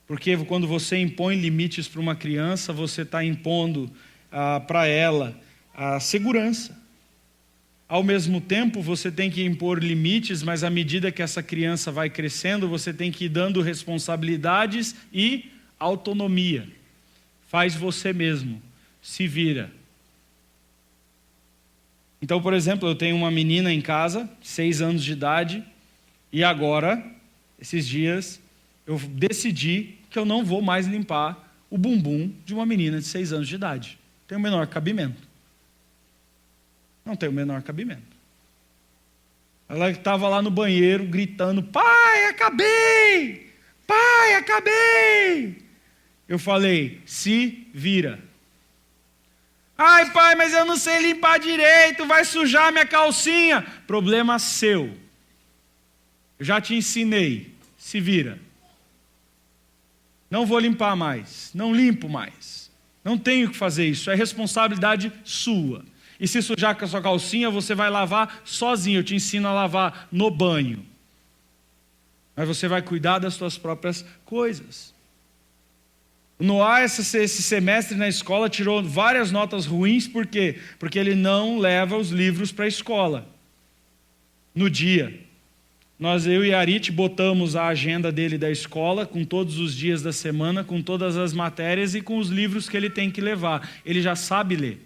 [SPEAKER 1] porque quando você impõe limites para uma criança, você está impondo para ela a segurança. Ao mesmo tempo, você tem que impor limites, mas à medida que essa criança vai crescendo, você tem que ir dando responsabilidades e autonomia. Faz você mesmo, se vira. Então, por exemplo, eu tenho uma menina em casa, 6 anos de idade, e agora, esses dias, eu decidi que eu não vou mais limpar o bumbum de uma menina de 6 anos de idade. Tem o menor cabimento. Não tem o menor cabimento. Ela estava lá no banheiro gritando: pai, acabei! Pai, acabei! Eu falei: se vira. Ai, pai, mas eu não sei limpar direito, vai sujar minha calcinha. Problema seu. Eu já te ensinei, se vira. Não vou limpar mais, não limpo mais. Não tenho que fazer isso, é responsabilidade sua. E se sujar com a sua calcinha, você vai lavar sozinho. Eu te ensino a lavar no banho. Mas você vai cuidar das suas próprias coisas. O Noah, esse semestre na escola, tirou várias notas ruins. Por quê? Porque ele não leva os livros para a escola no dia. Eu e a Arit botamos a agenda dele da escola, com todos os dias da semana, com todas as matérias e com os livros que ele tem que levar. Ele já sabe ler.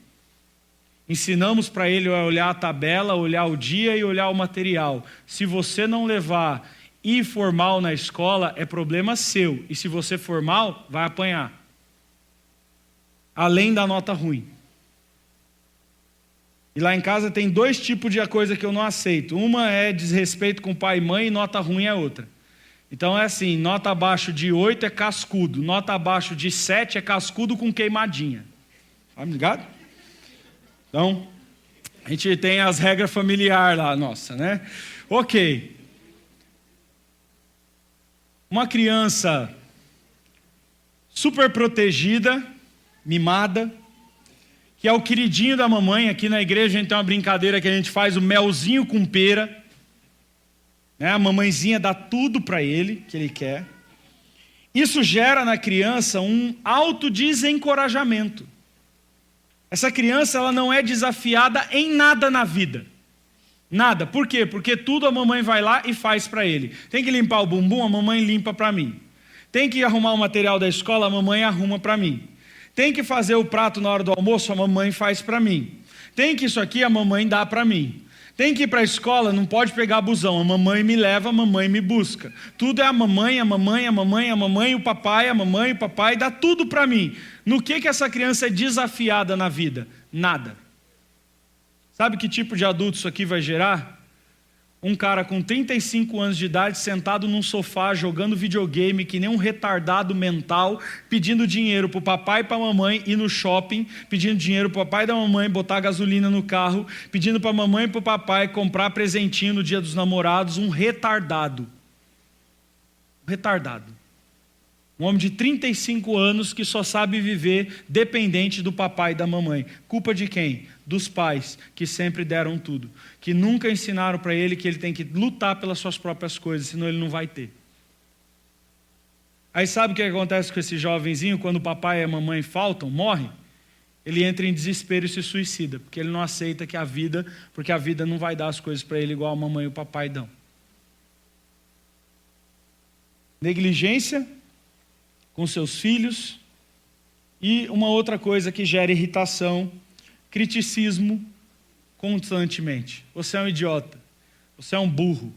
[SPEAKER 1] Ensinamos para ele a olhar a tabela, olhar o dia e olhar o material. Se você não levar e for mal na escola, é problema seu. E se você for mal, vai apanhar. Além da nota ruim. E lá em casa tem 2 tipos de coisa que eu não aceito. Uma é desrespeito com pai e mãe e nota ruim é outra. Então é assim, nota abaixo de 8 é cascudo, nota abaixo de 7 é cascudo com queimadinha. Tá ligado? Então, a gente tem as regras familiares lá, nossa, né? Ok. Uma criança super protegida, mimada, que é o queridinho da mamãe. Aqui na igreja a gente tem uma brincadeira que a gente faz o melzinho com pera. Né? A mamãezinha dá tudo para ele, que ele quer. Isso gera na criança um autodesencorajamento. Essa criança ela não é desafiada em nada na vida. Nada. Por quê? Porque tudo a mamãe vai lá e faz para ele. Tem que limpar o bumbum, a mamãe limpa para mim. Tem que arrumar o material da escola, a mamãe arruma para mim. Tem que fazer o prato na hora do almoço, a mamãe faz para mim. Tem que isso aqui, a mamãe dá para mim. Tem que ir para a escola, não pode pegar busão. A mamãe me leva, a mamãe me busca. Tudo é a mamãe, a mamãe, a mamãe, a mamãe, o papai, a mamãe, o papai, dá tudo para mim. No que essa criança é desafiada na vida? Nada. Sabe que tipo de adulto isso aqui vai gerar? Um cara com 35 anos de idade sentado num sofá jogando videogame que nem um retardado mental, pedindo dinheiro para o papai e para a mamãe ir no shopping, pedindo dinheiro para o papai e da mamãe botar gasolina no carro, pedindo para a mamãe e para o papai comprar presentinho no dia dos namorados. Um retardado. Um retardado. Um homem de 35 anos que só sabe viver dependente do papai e da mamãe. Culpa de quem? Dos pais, que sempre deram tudo. Que nunca ensinaram para ele que ele tem que lutar pelas suas próprias coisas, senão ele não vai ter. Aí sabe o que acontece com esse jovenzinho quando o papai e a mamãe faltam, morre? Ele entra em desespero e se suicida, porque ele não aceita que porque a vida não vai dar as coisas para ele igual a mamãe e o papai dão. Negligência com seus filhos, e uma outra coisa que gera irritação, criticismo constantemente. Você é um idiota, você é um burro,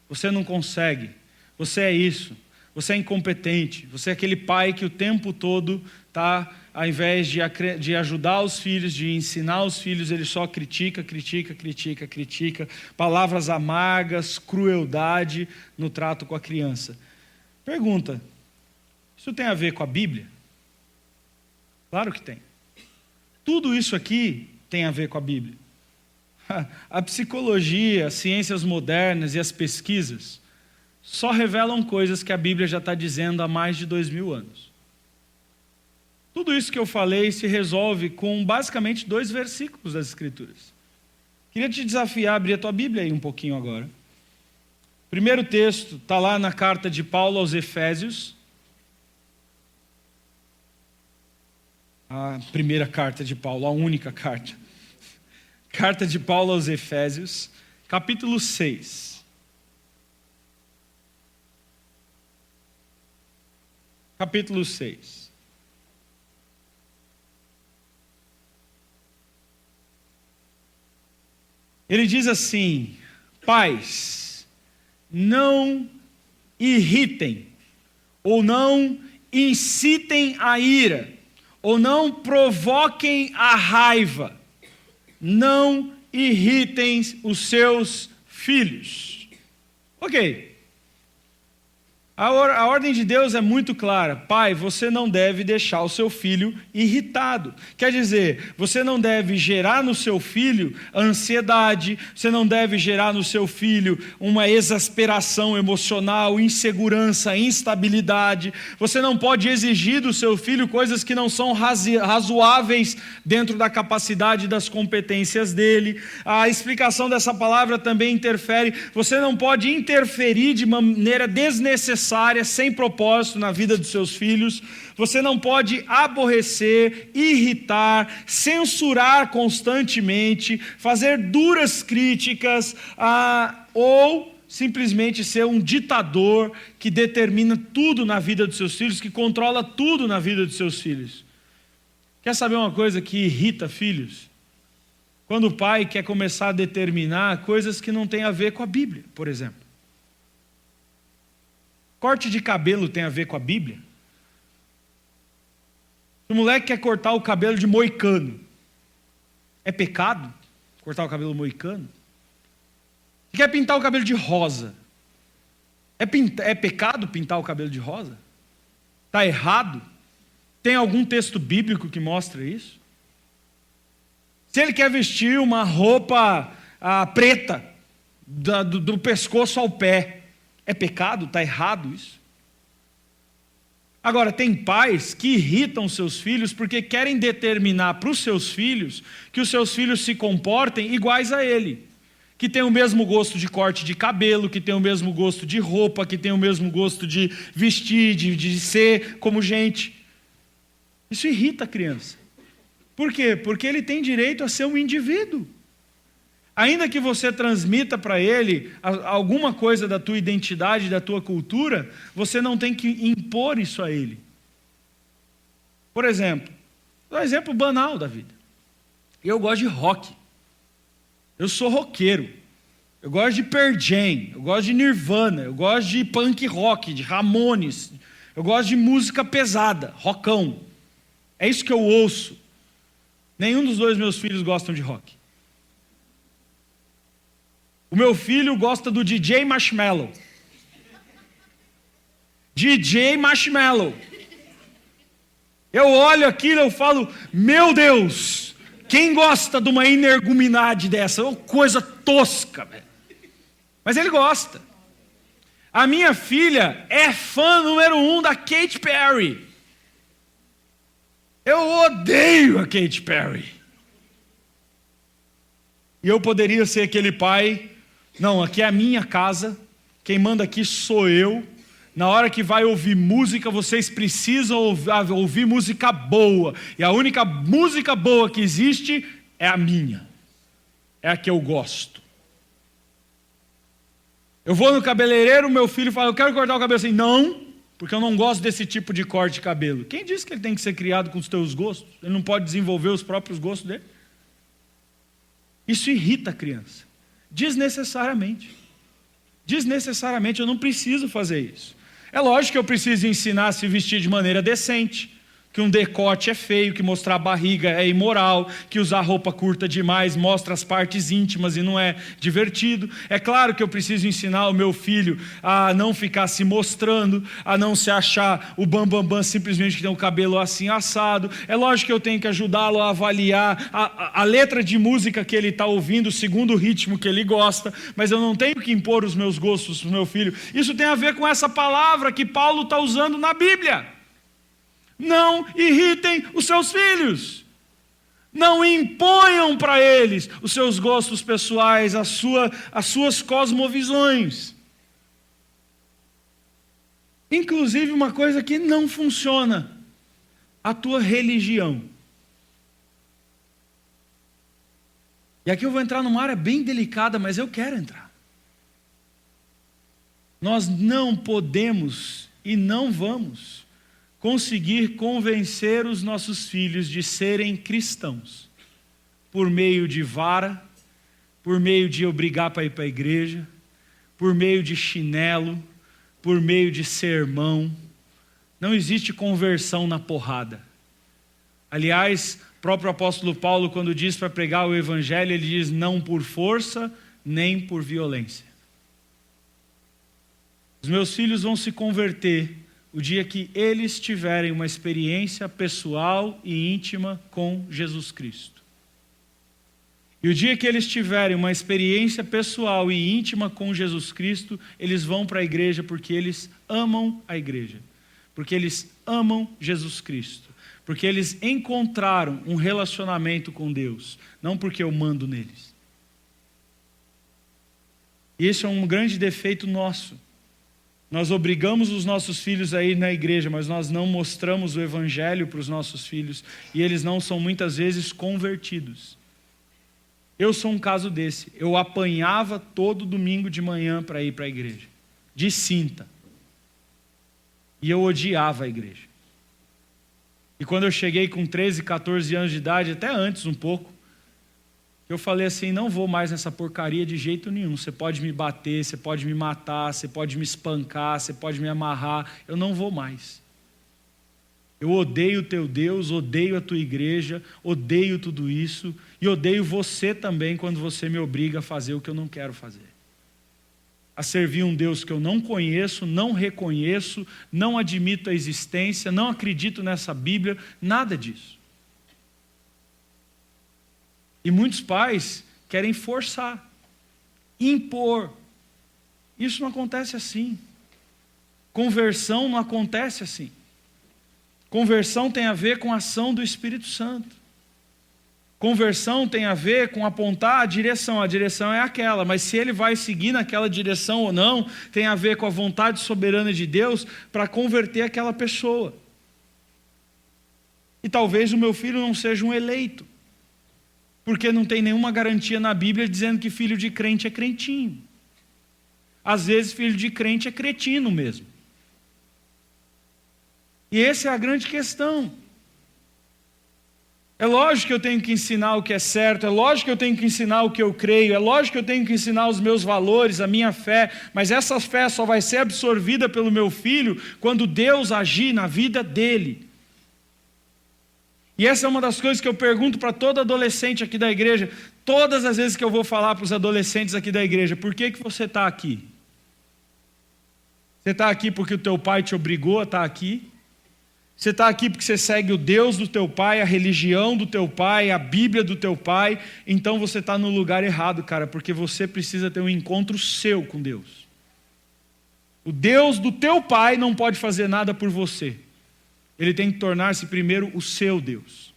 [SPEAKER 1] você não consegue, você é isso, você é incompetente, você é aquele pai que o tempo todo está, ao invés de ajudar os filhos, de ensinar os filhos, ele só critica, palavras amargas, crueldade no trato com a criança. Pergunta: isso tem a ver com a Bíblia? Claro que tem. Tudo isso aqui tem a ver com a Bíblia. A psicologia, as ciências modernas e as pesquisas só revelam coisas que a Bíblia já está dizendo há mais de 2000 anos. Tudo isso que eu falei se resolve com basicamente 2 versículos das Escrituras. Queria te desafiar a abrir a tua Bíblia aí um pouquinho agora. Primeiro texto está lá na carta de Paulo aos Efésios. A primeira carta de Paulo, a única carta. Carta de Paulo aos Efésios, capítulo 6. Capítulo 6. Ele diz assim: pais, não irritem, ou não incitem a ira, ou não provoquem a raiva, não irritem os seus filhos. Ok. A ordem de Deus é muito clara. Pai, você não deve deixar o seu filho irritado. Quer dizer, você não deve gerar no seu filho ansiedade, você não deve gerar no seu filho uma exasperação emocional, insegurança, instabilidade. Você não pode exigir do seu filho coisas que não são razoáveis dentro da capacidade das competências dele. A explicação dessa palavra também interfere. Você não pode interferir de maneira desnecessária, sem propósito na vida dos seus filhos. Você não pode aborrecer, irritar, censurar constantemente, fazer duras críticas, ou simplesmente ser um ditador que determina tudo na vida dos seus filhos, que controla tudo na vida dos seus filhos. Quer saber uma coisa que irrita filhos? Quando o pai quer começar a determinar coisas que não têm a ver com a Bíblia, por exemplo. Corte de cabelo tem a ver com a Bíblia? Se o moleque quer cortar o cabelo de moicano, é pecado cortar o cabelo moicano? Se quer pintar o cabelo de rosa, é pecado pintar o cabelo de rosa? Está errado? Tem algum texto bíblico que mostra isso? Se ele quer vestir uma roupa preta, do pescoço ao pé, é pecado? Está errado isso? Agora, tem pais que irritam seus filhos porque querem determinar para os seus filhos que os seus filhos se comportem iguais a ele. Que tem o mesmo gosto de corte de cabelo, que tem o mesmo gosto de roupa, que tem o mesmo gosto de vestir, de ser como gente. Isso irrita a criança. Por quê? Porque ele tem direito a ser um indivíduo. Ainda que você transmita para ele alguma coisa da tua identidade, da tua cultura, você não tem que impor isso a ele. Por exemplo, um exemplo banal da vida. Eu gosto de rock. Eu sou roqueiro. Eu gosto de Pearl Jam, eu gosto de Nirvana, eu gosto de punk rock, de Ramones. Eu gosto de música pesada, rockão. É isso que eu ouço. Nenhum dos 2 meus filhos gostam de rock. O meu filho gosta do DJ Marshmello. DJ Marshmello. Eu olho aquilo e eu falo, meu Deus, quem gosta de uma energumidade dessa? É uma coisa tosca, velho. Mas ele gosta. A minha filha é fã número 1 da Katy Perry. Eu odeio a Katy Perry. E eu poderia ser aquele pai... Não, aqui é a minha casa, quem manda aqui sou eu. Na hora que vai ouvir música, vocês precisam ouvir música boa. E a única música boa que existe é a minha. É a que eu gosto. Eu vou no cabeleireiro, meu filho fala, eu quero cortar o cabelo assim. Não, porque eu não gosto desse tipo de corte de cabelo. Quem disse que ele tem que ser criado com os teus gostos? Ele não pode desenvolver os próprios gostos dele? Isso irrita a criança. Desnecessariamente. Desnecessariamente, eu não preciso fazer isso. É lógico que eu preciso ensinar a se vestir de maneira decente, que um decote é feio, que mostrar a barriga é imoral, que usar roupa curta demais mostra as partes íntimas e não é divertido. É claro que eu preciso ensinar o meu filho a não ficar se mostrando, a não se achar o bambambam simplesmente que tem o cabelo assim assado. É lógico que eu tenho que ajudá-lo a avaliar a letra de música que ele está ouvindo, segundo o ritmo que ele gosta, mas eu não tenho que impor os meus gostos para o meu filho. Isso tem a ver com essa palavra que Paulo está usando na Bíblia. Não irritem os seus filhos. Não imponham para eles os seus gostos pessoais, as suas cosmovisões. Inclusive uma coisa que não funciona, a tua religião. E aqui eu vou entrar numa área bem delicada, mas eu quero entrar. Nós não podemos e não vamos conseguir convencer os nossos filhos de serem cristãos por meio de vara, por meio de obrigar para ir para a igreja, por meio de chinelo, por meio de sermão. Não existe conversão na porrada. Aliás, o próprio apóstolo Paulo, quando diz para pregar o evangelho, ele diz não por força, nem por violência. Os meus filhos vão se converter o dia que eles tiverem uma experiência pessoal e íntima com Jesus Cristo. E o dia que eles tiverem uma experiência pessoal e íntima com Jesus Cristo, eles vão para a igreja porque eles amam a igreja. Porque eles amam Jesus Cristo. Porque eles encontraram um relacionamento com Deus. Não porque eu mando neles. E isso é um grande defeito nosso. Nós obrigamos os nossos filhos a ir na igreja, mas nós não mostramos o evangelho para os nossos filhos, e eles não são muitas vezes convertidos. Eu sou um caso desse. Eu apanhava todo domingo de manhã para ir para a igreja, de cinta. E eu odiava a igreja. E quando eu cheguei com 13, 14 anos de idade, até antes um pouco, eu falei assim, não vou mais nessa porcaria de jeito nenhum. Você pode me bater, você pode me matar, você pode me espancar, você pode me amarrar. Eu não vou mais. Eu odeio o teu Deus, odeio a tua igreja, odeio tudo isso. E odeio você também quando você me obriga a fazer o que eu não quero fazer. A servir um Deus que eu não conheço, não reconheço, não admito a existência, não acredito nessa Bíblia, nada disso. E muitos pais querem forçar, impor. Isso não acontece assim. Conversão não acontece assim. Conversão tem a ver com a ação do Espírito Santo. Conversão tem a ver com apontar a direção é aquela, mas se ele vai seguir naquela direção ou não, tem a ver com a vontade soberana de Deus para converter aquela pessoa. E talvez o meu filho não seja um eleito, porque não tem nenhuma garantia na Bíblia dizendo que filho de crente é crentinho. Às vezes filho de crente é cretino mesmo. E essa é a grande questão. É lógico que eu tenho que ensinar o que é certo, é lógico que eu tenho que ensinar o que eu creio, é lógico que eu tenho que ensinar os meus valores, a minha fé, mas essa fé só vai ser absorvida pelo meu filho quando Deus agir na vida dele. E essa é uma das coisas que eu pergunto para todo adolescente aqui da igreja, todas as vezes que eu vou falar para os adolescentes aqui da igreja, por que você está aqui? Você está aqui porque o teu pai te obrigou a estar aqui? Você está aqui porque você segue o Deus do teu pai, a religião do teu pai, a Bíblia do teu pai, então você está no lugar errado, cara, porque você precisa ter um encontro seu com Deus. O Deus do teu pai não pode fazer nada por você. Ele tem que tornar-se primeiro o seu Deus.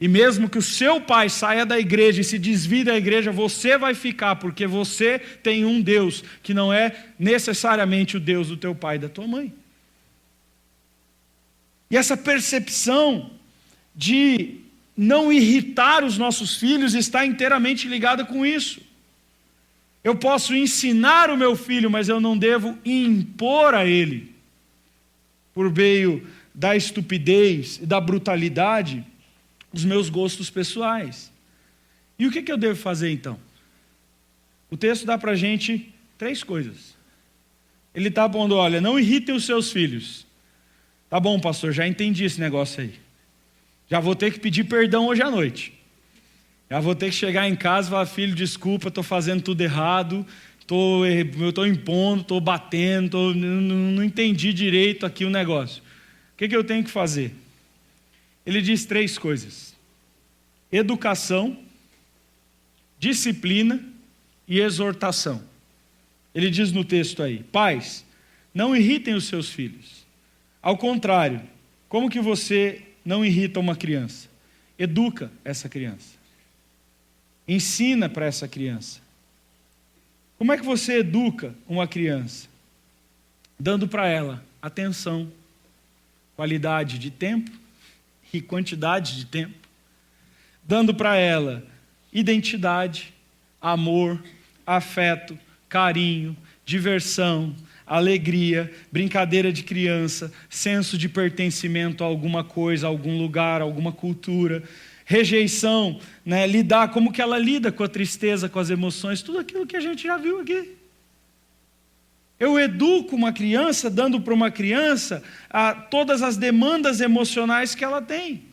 [SPEAKER 1] E mesmo que o seu pai saia da igreja e se desvie da igreja, você vai ficar, porque você tem um Deus que não é necessariamente o Deus do teu pai e da tua mãe. E essa percepção de não irritar os nossos filhos está inteiramente ligada com isso. Eu posso ensinar o meu filho, mas eu não devo impor a ele, por meio da estupidez e da brutalidade, os meus gostos pessoais. E o que eu devo fazer então? O texto dá para a gente 3 coisas. Ele está pondo, olha, não irritem os seus filhos. Tá bom, pastor, já entendi esse negócio aí. Já vou ter que pedir perdão hoje à noite. Já vou ter que chegar em casa e falar, filho, desculpa, estou fazendo tudo errado, eu estou impondo, estou batendo, não entendi direito aqui o negócio. O que eu tenho que fazer? Ele diz 3 coisas. Educação, disciplina e exortação. Ele diz no texto aí, pais, não irritem os seus filhos. Ao contrário, Como que você não irrita uma criança? Educa essa criança. Ensina para essa criança. Como é que você educa uma criança? Dando para ela atenção, qualidade de tempo e quantidade de tempo. Dando para ela identidade, amor, afeto, carinho, diversão, alegria, brincadeira de criança, senso de pertencimento a alguma coisa, a algum lugar, a alguma cultura, rejeição, né? Lidar, como que ela lida com a tristeza, com as emoções, tudo aquilo que a gente já viu aqui. Eu educo uma criança dando para uma criança todas as demandas emocionais que ela tem.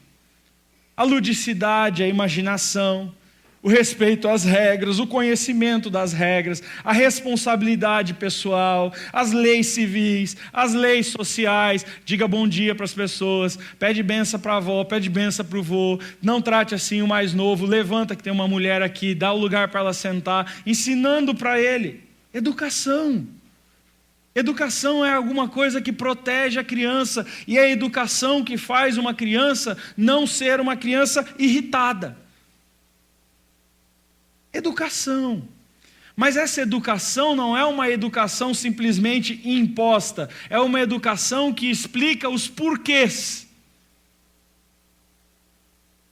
[SPEAKER 1] A ludicidade, a imaginação, o respeito às regras, o conhecimento das regras, a responsabilidade pessoal, as leis civis, as leis sociais. Diga bom dia para as pessoas, pede benção para a avó, pede benção para o vô, não trate assim o mais novo, levanta que tem uma mulher aqui, dá o lugar para ela sentar, ensinando para ele. Educação. Educação é alguma coisa que protege a criança, e é a educação que faz uma criança não ser uma criança irritada. Educação. Mas essa educação não é uma educação simplesmente imposta, é uma educação que explica os porquês.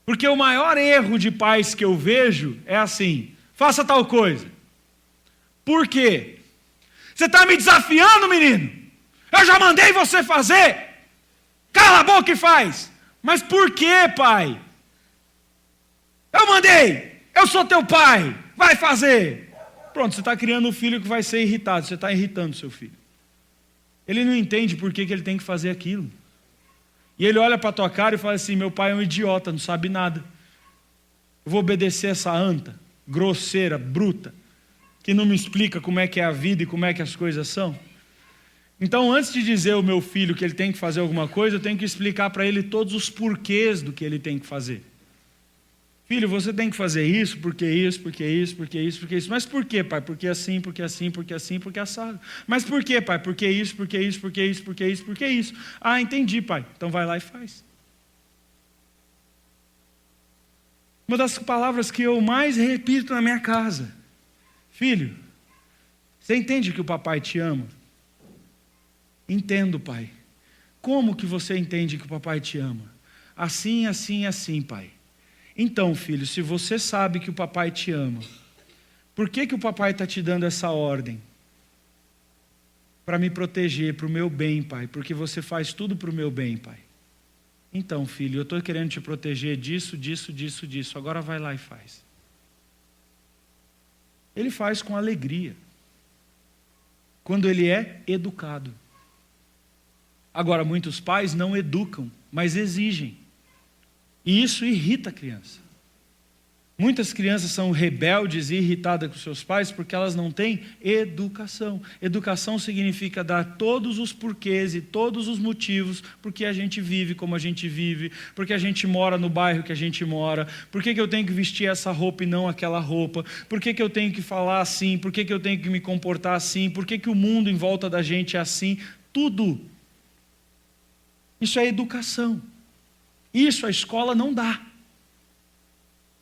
[SPEAKER 1] Porque o maior erro de pais que eu vejo é assim: faça tal coisa. Por quê? Você está me desafiando, menino? Eu já mandei você fazer. Cala a boca e faz. Mas por quê, pai? Eu mandei. Eu sou teu pai. Vai fazer. Pronto, você está criando um filho que vai ser irritado. Você está irritando seu filho. Ele não entende por que ele tem que fazer aquilo. E ele olha para a tua cara e fala assim: meu pai é um idiota, não sabe nada. Eu vou obedecer essa anta, grosseira, bruta, que não me explica como é que é a vida e como é que as coisas são. Então, antes de dizer ao meu filho que ele tem que fazer alguma coisa, eu tenho que explicar para ele todos os porquês do que ele tem que fazer. Filho, você tem que fazer isso, porque isso, porque isso, porque isso, porque isso. Mas por quê, pai? Porque assim, porque assim, porque assim, porque assado. Mas por quê, pai? Porque isso, porque isso, porque isso, porque isso, porque isso. Ah, entendi, pai. Então vai lá e faz. Uma das palavras que eu mais repito na minha casa: filho, você entende que o papai te ama? Entendo, pai. Como que você entende que o papai te ama? Assim, assim, assim, pai. Então, filho, se você sabe que o papai te ama, por que o papai está te dando essa ordem? Para me proteger, para o meu bem, pai, porque você faz tudo para o meu bem, pai. Então, filho, eu estou querendo te proteger disso, disso, disso, disso. Agora vai lá e faz. Ele faz com alegria, quando ele é educado. Agora, muitos pais não educam, mas exigem. E isso irrita a criança. Muitas crianças são rebeldes e irritadas com seus pais porque elas não têm educação. Educação significa dar todos os porquês e todos os motivos porque a gente vive como a gente vive, porque a gente mora no bairro que a gente mora, por que eu tenho que vestir essa roupa e não aquela roupa, por que eu tenho que falar assim, por que eu tenho que me comportar assim, por que o mundo em volta da gente é assim. Tudo. Isso é educação. Isso a escola não dá.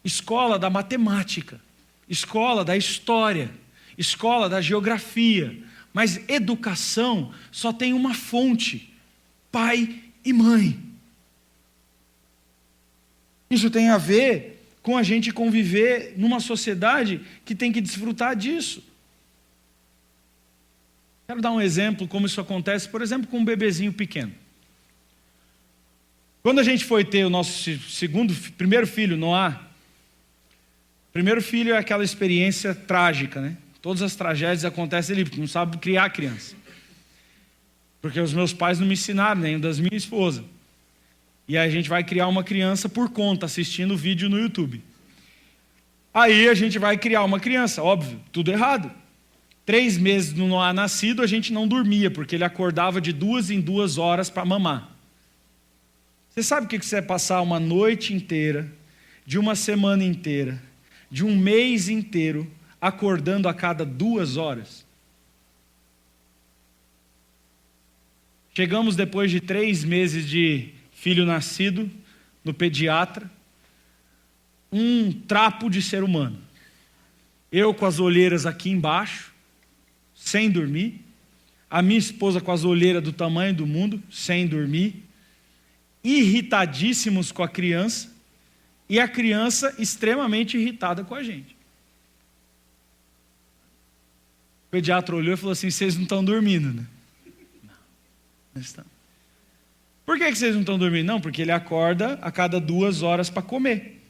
[SPEAKER 1] Escola da matemática, escola da história, escola da geografia. Mas educação só tem uma fonte: pai e mãe. Isso tem a ver com a gente conviver numa sociedade que tem que desfrutar disso. Quero dar um exemplo como isso acontece, por exemplo, com um bebezinho pequeno. Quando a gente foi ter o nosso primeiro filho, Noah, primeiro filho é aquela experiência trágica, né? Todas as tragédias acontecem, ele não sabe criar criança. Porque os meus pais não me ensinaram, nem o das minha esposa. E aí a gente vai criar uma criança por conta, assistindo vídeo no YouTube. Aí a gente vai criar uma criança, óbvio, tudo errado. 3 meses do Noah nascido, a gente não dormia, porque ele acordava de 2 em 2 horas para mamar. Você sabe o que você é passar uma noite inteira, de uma semana inteira, de um mês inteiro, acordando a cada 2 horas? Chegamos depois de 3 meses de filho nascido no pediatra, um trapo de ser humano. Eu com as olheiras aqui embaixo, sem dormir. A minha esposa com as olheiras do tamanho do mundo, sem dormir. Irritadíssimos com a criança. E a criança extremamente irritada com a gente. O pediatra olhou e falou assim: vocês não estão dormindo, né? Não estão. Por que vocês não estão dormindo? Não, porque ele acorda a cada 2 horas para comer.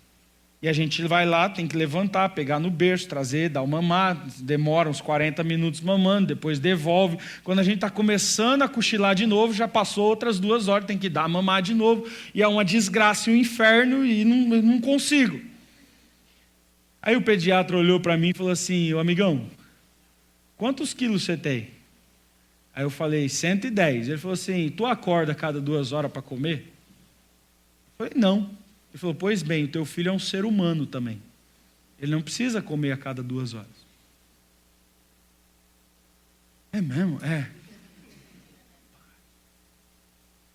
[SPEAKER 1] E a gente vai lá, tem que levantar, pegar no berço, trazer, dar o mamar, demora uns 40 minutos mamando, depois devolve. Quando a gente está começando a cochilar de novo, já passou outras 2 horas, tem que dar mamar de novo. E é uma desgraça e um inferno e não consigo. Aí o pediatra olhou para mim e falou assim: ô amigão, quantos quilos você tem? Aí eu falei: 110. Ele falou assim: tu acorda a cada 2 horas para comer? Eu falei: não. Ele falou: pois bem, o teu filho é um ser humano também. Ele não precisa comer a cada 2 horas. É mesmo? É.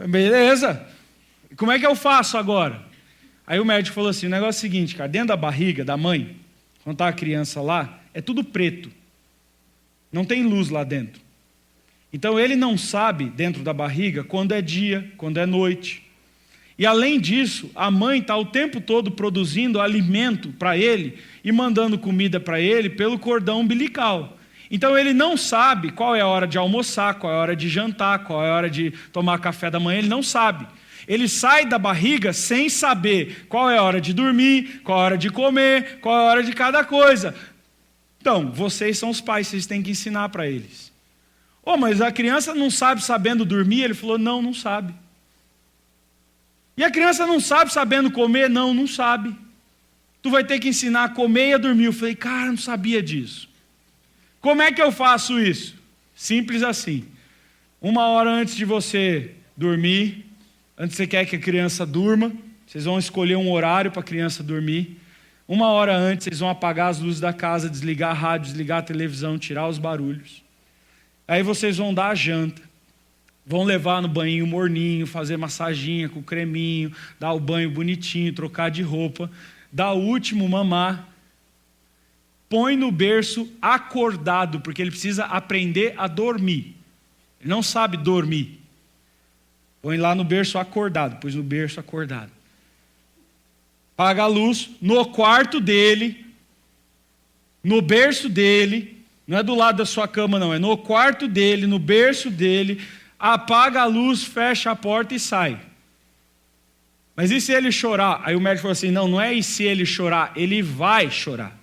[SPEAKER 1] Beleza. Como é que eu faço agora? Aí o médico falou assim: o negócio é o seguinte, cara, dentro da barriga da mãe, quando está a criança lá, é tudo preto. Não tem luz lá dentro. Então ele não sabe, dentro da barriga, quando é dia, quando é noite. E além disso, a mãe está o tempo todo produzindo alimento para ele e mandando comida para ele pelo cordão umbilical. Então ele não sabe qual é a hora de almoçar, qual é a hora de jantar, qual é a hora de tomar café da manhã, ele não sabe. Ele sai da barriga sem saber qual é a hora de dormir, qual é a hora de comer, qual é a hora de cada coisa. Então, vocês são os pais, vocês têm que ensinar para eles. Oh, mas a criança não sabe sabendo dormir? Ele falou: não sabe. E a criança não sabe sabendo comer? Não sabe. Tu vai ter que ensinar a comer e a dormir. Eu falei: cara, não sabia disso. Como é que eu faço isso? Simples assim. 1 hora antes de você dormir, antes você quer que a criança durma, vocês vão escolher um horário para a criança dormir. 1 hora antes, vocês vão apagar as luzes da casa, desligar a rádio, desligar a televisão, tirar os barulhos. Aí vocês vão dar a janta. Vão levar no banhinho morninho, fazer massaginha com creminho, dar o banho bonitinho, trocar de roupa, dar o último mamar. Põe no berço acordado, porque ele precisa aprender a dormir. Ele não sabe dormir. Põe lá no berço acordado, pôs no berço acordado. Apaga a luz no quarto dele, no berço dele, não é do lado da sua cama não, é no quarto dele, no berço dele. Apaga a luz, fecha a porta e sai. Mas e se ele chorar? Aí o médico falou assim: não é e se ele chorar, ele vai chorar.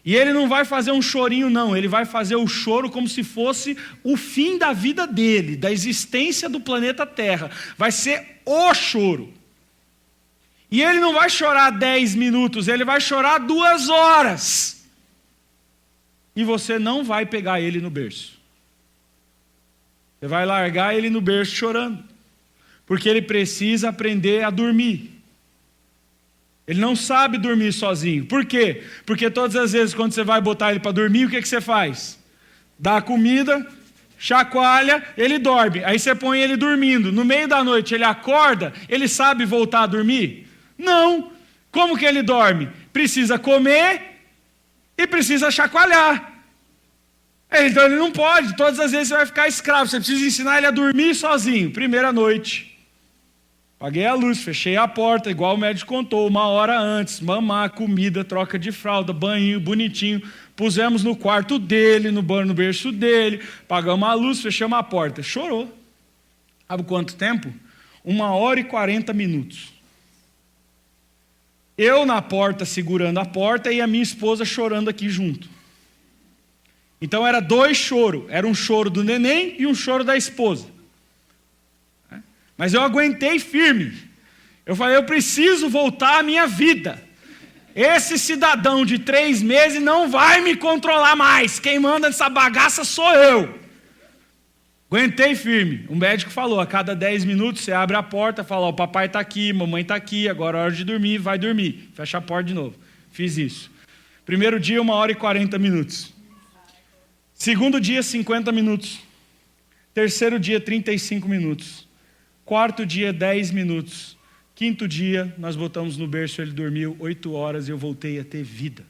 [SPEAKER 1] E ele não vai fazer um chorinho não, ele vai fazer o choro como se fosse o fim da vida dele, da existência do planeta Terra. Vai ser o choro. E ele não vai chorar 10 minutos, ele vai chorar 2 horas. E você não vai pegar ele no berço. Você vai largar ele no berço chorando, porque ele precisa aprender a dormir. Ele não sabe dormir sozinho. Por quê? Porque todas as vezes quando você vai botar ele para dormir, o que você faz? Dá a comida, chacoalha, ele dorme. Aí você põe ele dormindo. No meio da noite ele acorda, ele sabe voltar a dormir? Não. Como que ele dorme? Precisa comer e precisa chacoalhar. Então ele não pode, todas as vezes você vai ficar escravo, você precisa ensinar ele a dormir sozinho. Primeira noite, apaguei a luz, fechei a porta, igual o médico contou, 1 hora antes, mamar, comida, troca de fralda, banho, bonitinho, pusemos no quarto dele, no berço dele, apagamos a luz, fechamos a porta. Chorou. Sabe quanto tempo? 1 hora e 40 minutos. Eu na porta, segurando a porta, e a minha esposa chorando aqui junto. Então era 2 choros, era um choro do neném e um choro da esposa. Mas eu aguentei firme. Eu falei: eu preciso voltar à minha vida. Esse cidadão de 3 meses não vai me controlar mais. Quem manda nessa bagaça sou eu. Aguentei firme. O médico falou: a cada 10 minutos você abre a porta, fala: o papai está aqui, mamãe está aqui, agora é hora de dormir, vai dormir. Fecha a porta de novo. Fiz isso. Primeiro dia, 1 hora e 40 minutos. Segundo dia, 50 minutos. Terceiro dia, 35 minutos. Quarto dia, 10 minutos. Quinto dia, nós botamos no berço, ele dormiu 8 horas e eu voltei a ter vida.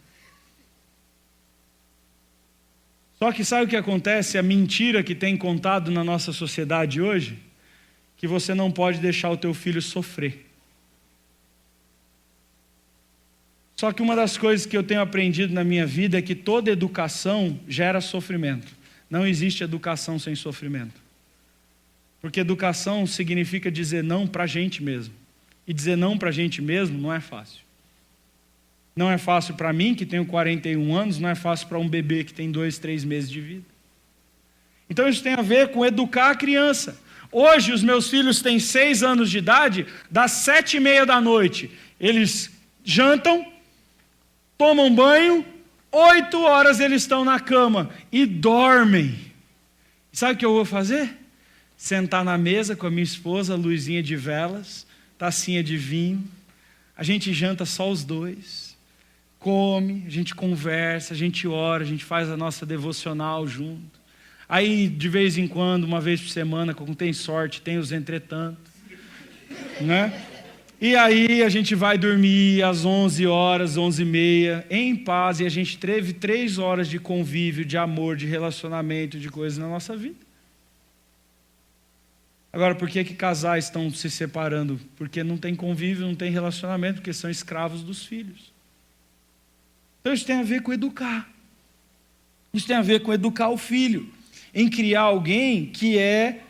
[SPEAKER 1] Só que sabe o que acontece? A mentira que tem contado na nossa sociedade hoje, que você não pode deixar o teu filho sofrer. Só que uma das coisas que eu tenho aprendido na minha vida é que toda educação gera sofrimento. Não existe educação sem sofrimento. Porque educação significa dizer não para a gente mesmo. E dizer não para a gente mesmo não é fácil. Não é fácil para mim, que tenho 41 anos, não é fácil para um bebê que tem 2, 3 meses de vida. Então isso tem a ver com educar a criança. Hoje os meus filhos têm 6 anos de idade, das 7h30 da noite, eles jantam, tomam banho, 8 horas eles estão na cama e dormem. Sabe o que eu vou fazer? Sentar na mesa com a minha esposa, luzinha de velas, tacinha de vinho, a gente janta só os dois. Come, a gente conversa, a gente ora, a gente faz a nossa devocional junto. Aí, de vez em quando, uma vez por semana, quando tem sorte, tem os entretanto, né? E aí a gente vai dormir às 11 horas, 11h30, em paz, e a gente teve 3 horas de convívio, de amor, de relacionamento, de coisas na nossa vida. Agora, por que casais estão se separando? Porque não tem convívio, não tem relacionamento, porque são escravos dos filhos. Então isso tem a ver com educar. Isso tem a ver com educar o filho, em criar alguém que é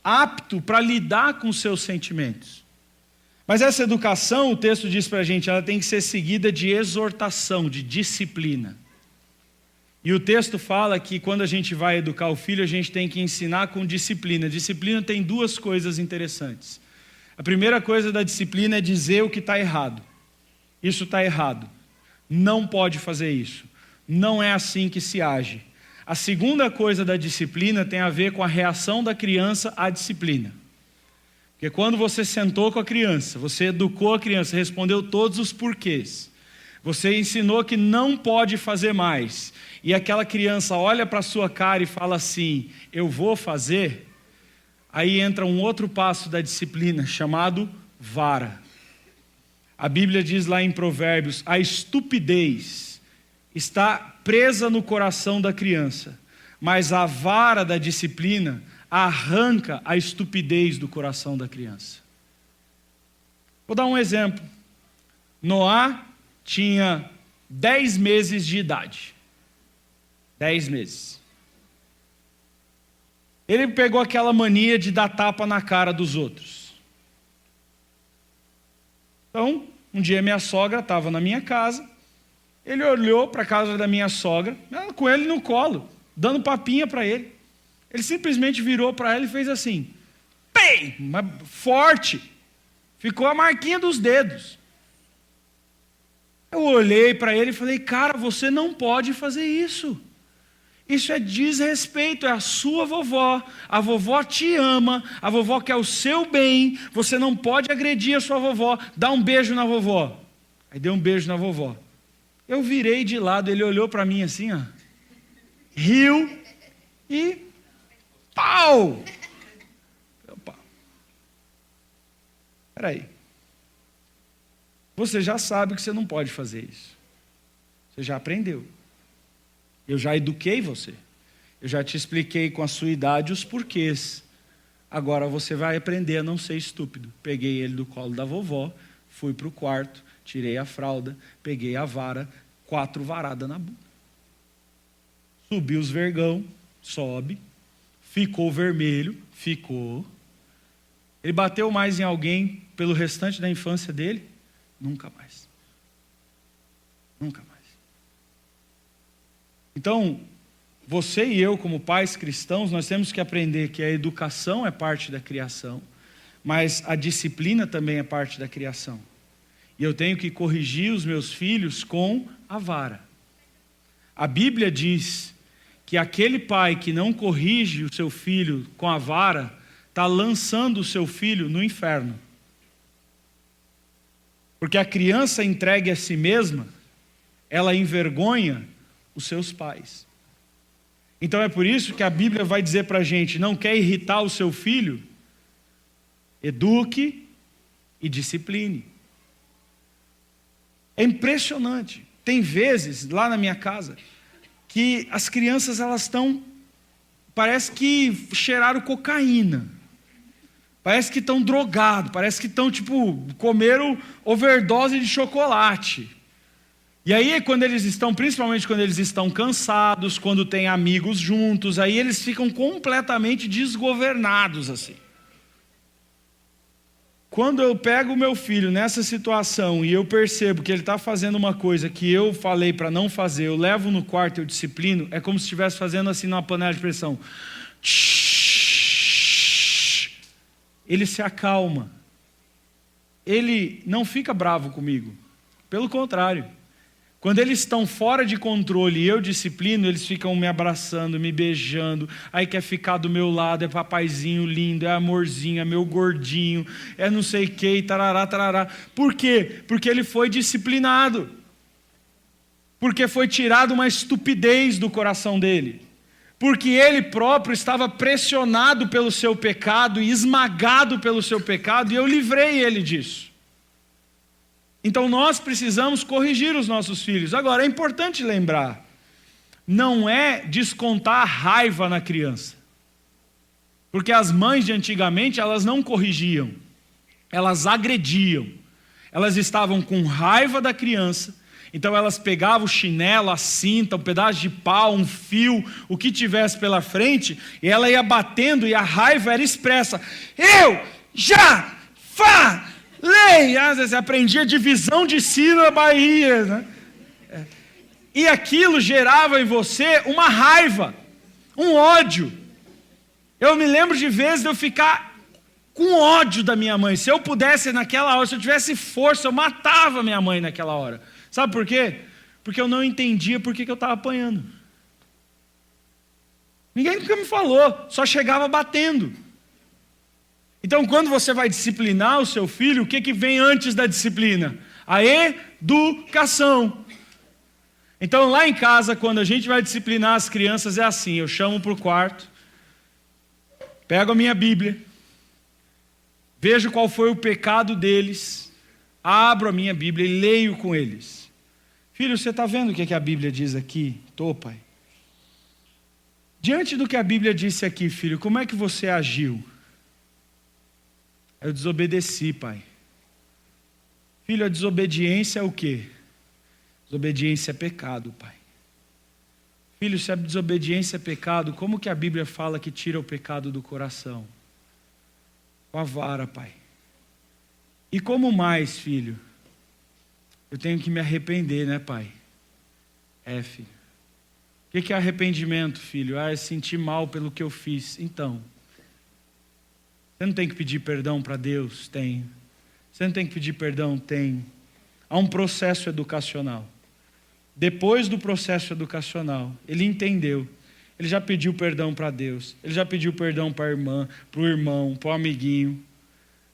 [SPEAKER 1] apto para lidar com os seus sentimentos. Mas essa educação, o texto diz para a gente, ela tem que ser seguida de exortação, de disciplina. E o texto fala que quando a gente vai educar o filho, a gente tem que ensinar com disciplina. Disciplina tem 2 coisas interessantes. A primeira coisa da disciplina é dizer o que está errado. Isso está errado. Não pode fazer isso. Não é assim que se age. A segunda coisa da disciplina tem a ver com a reação da criança à disciplina. Porque quando você sentou com a criança, você educou a criança, respondeu todos os porquês. Você ensinou que não pode fazer mais. E aquela criança olha para a sua cara e fala assim, eu vou fazer. Aí entra um outro passo da disciplina, chamado vara. A Bíblia diz lá em Provérbios, a estupidez está presa no coração da criança, mas a vara da disciplina arranca a estupidez do coração da criança. Vou dar um exemplo. Noá tinha 10 meses de idade. 10 meses. Ele pegou aquela mania de dar tapa na cara dos outros. Então, um dia minha sogra estava na minha casa, ele olhou para a casa da minha sogra, ela com ele no colo, dando papinha para ele. Ele simplesmente virou para ela e fez assim, pem, mas forte, ficou a marquinha dos dedos. Eu olhei para ele e falei, cara, você não pode fazer isso. Isso é desrespeito, é a sua vovó, a vovó te ama, a vovó quer o seu bem, você não pode agredir a sua vovó, dá um beijo na vovó. Aí deu um beijo na vovó. Eu virei de lado, ele olhou para mim assim, ó, riu e pau! Opa. Espera aí. Você já sabe que você não pode fazer isso. Você já aprendeu. Eu já eduquei você. Eu já te expliquei com a sua idade os porquês. Agora você vai aprender a não ser estúpido. Peguei ele do colo da vovó, fui para o quarto, tirei a fralda, peguei a vara, 4 varadas na bunda. Subi os vergão, sobe. Ficou vermelho, ficou. Ele bateu mais em alguém pelo restante da infância dele? Nunca mais. Nunca mais. Então, você e eu, como pais cristãos, nós temos que aprender que a educação é parte da criação, mas a disciplina também é parte da criação. E eu tenho que corrigir os meus filhos com a vara. A Bíblia diz que aquele pai que não corrige o seu filho com a vara, está lançando o seu filho no inferno. Porque a criança entregue a si mesma, ela envergonha os seus pais. Então é por isso que a Bíblia vai dizer para a gente, não quer irritar o seu filho? Eduque e discipline. É impressionante. Tem vezes, lá na minha casa, que as crianças, elas estão, parece que cheiraram cocaína. Parece que estão drogados, parece que estão, comeram overdose de chocolate. E aí, principalmente quando eles estão cansados, quando tem amigos juntos, aí eles ficam completamente desgovernados, assim. Quando eu pego o meu filho nessa situação e eu percebo que ele está fazendo uma coisa que eu falei para não fazer, eu levo no quarto e eu disciplino, é como se estivesse fazendo assim numa panela de pressão. Ele se acalma. Ele não fica bravo comigo. Pelo contrário. Quando eles estão fora de controle e eu disciplino, eles ficam me abraçando, me beijando, aí quer ficar do meu lado, é papaizinho lindo, é amorzinho, é meu gordinho, é não sei o que, tarará, tarará. Por quê? Porque ele foi disciplinado. Porque foi tirado uma estupidez do coração dele. Porque ele próprio estava pressionado pelo seu pecado e esmagado pelo seu pecado, e eu livrei ele disso. Então nós precisamos corrigir os nossos filhos. Agora, é importante lembrar, não é descontar a raiva na criança. Porque as mães de antigamente, elas não corrigiam, elas agrediam. Elas estavam com raiva da criança, então elas pegavam o chinelo, a cinta, um pedaço de pau, um fio, o que tivesse pela frente, e ela ia batendo e a raiva era expressa. Eu já falei! Às vezes aprendia divisão de sílabas, né? E aquilo gerava em você uma raiva, um ódio. Eu me lembro de vezes de eu ficar com ódio da minha mãe. Se eu pudesse naquela hora, se eu tivesse força, eu matava minha mãe naquela hora. Sabe por quê? Porque eu não entendia por que eu estava apanhando. Ninguém nunca me falou, só chegava batendo. Então, quando você vai disciplinar o seu filho, o que vem antes da disciplina? A educação. Então, lá em casa, quando a gente vai disciplinar as crianças, é assim, eu chamo para o quarto, pego a minha Bíblia, vejo qual foi o pecado deles, abro a minha Bíblia e leio com eles. Filho, você está vendo o que a Bíblia diz aqui? Tô, pai. Diante do que a Bíblia disse aqui, filho, como é que você agiu? Eu desobedeci, pai. Filho, a desobediência é o quê? Desobediência é pecado, pai. Filho, se a desobediência é pecado, como que a Bíblia fala que tira o pecado do coração? Com a vara, pai. E como mais, filho? Eu tenho que me arrepender, né, pai? Filho. O que é arrependimento, filho? É sentir mal pelo que eu fiz. Então, você não tem que pedir perdão para Deus? Tenho. Você não tem que pedir perdão? Tenho. Há um processo educacional. Depois do processo educacional, ele entendeu. Ele já pediu perdão para Deus. Ele já pediu perdão para a irmã, para o irmão, para o amiguinho.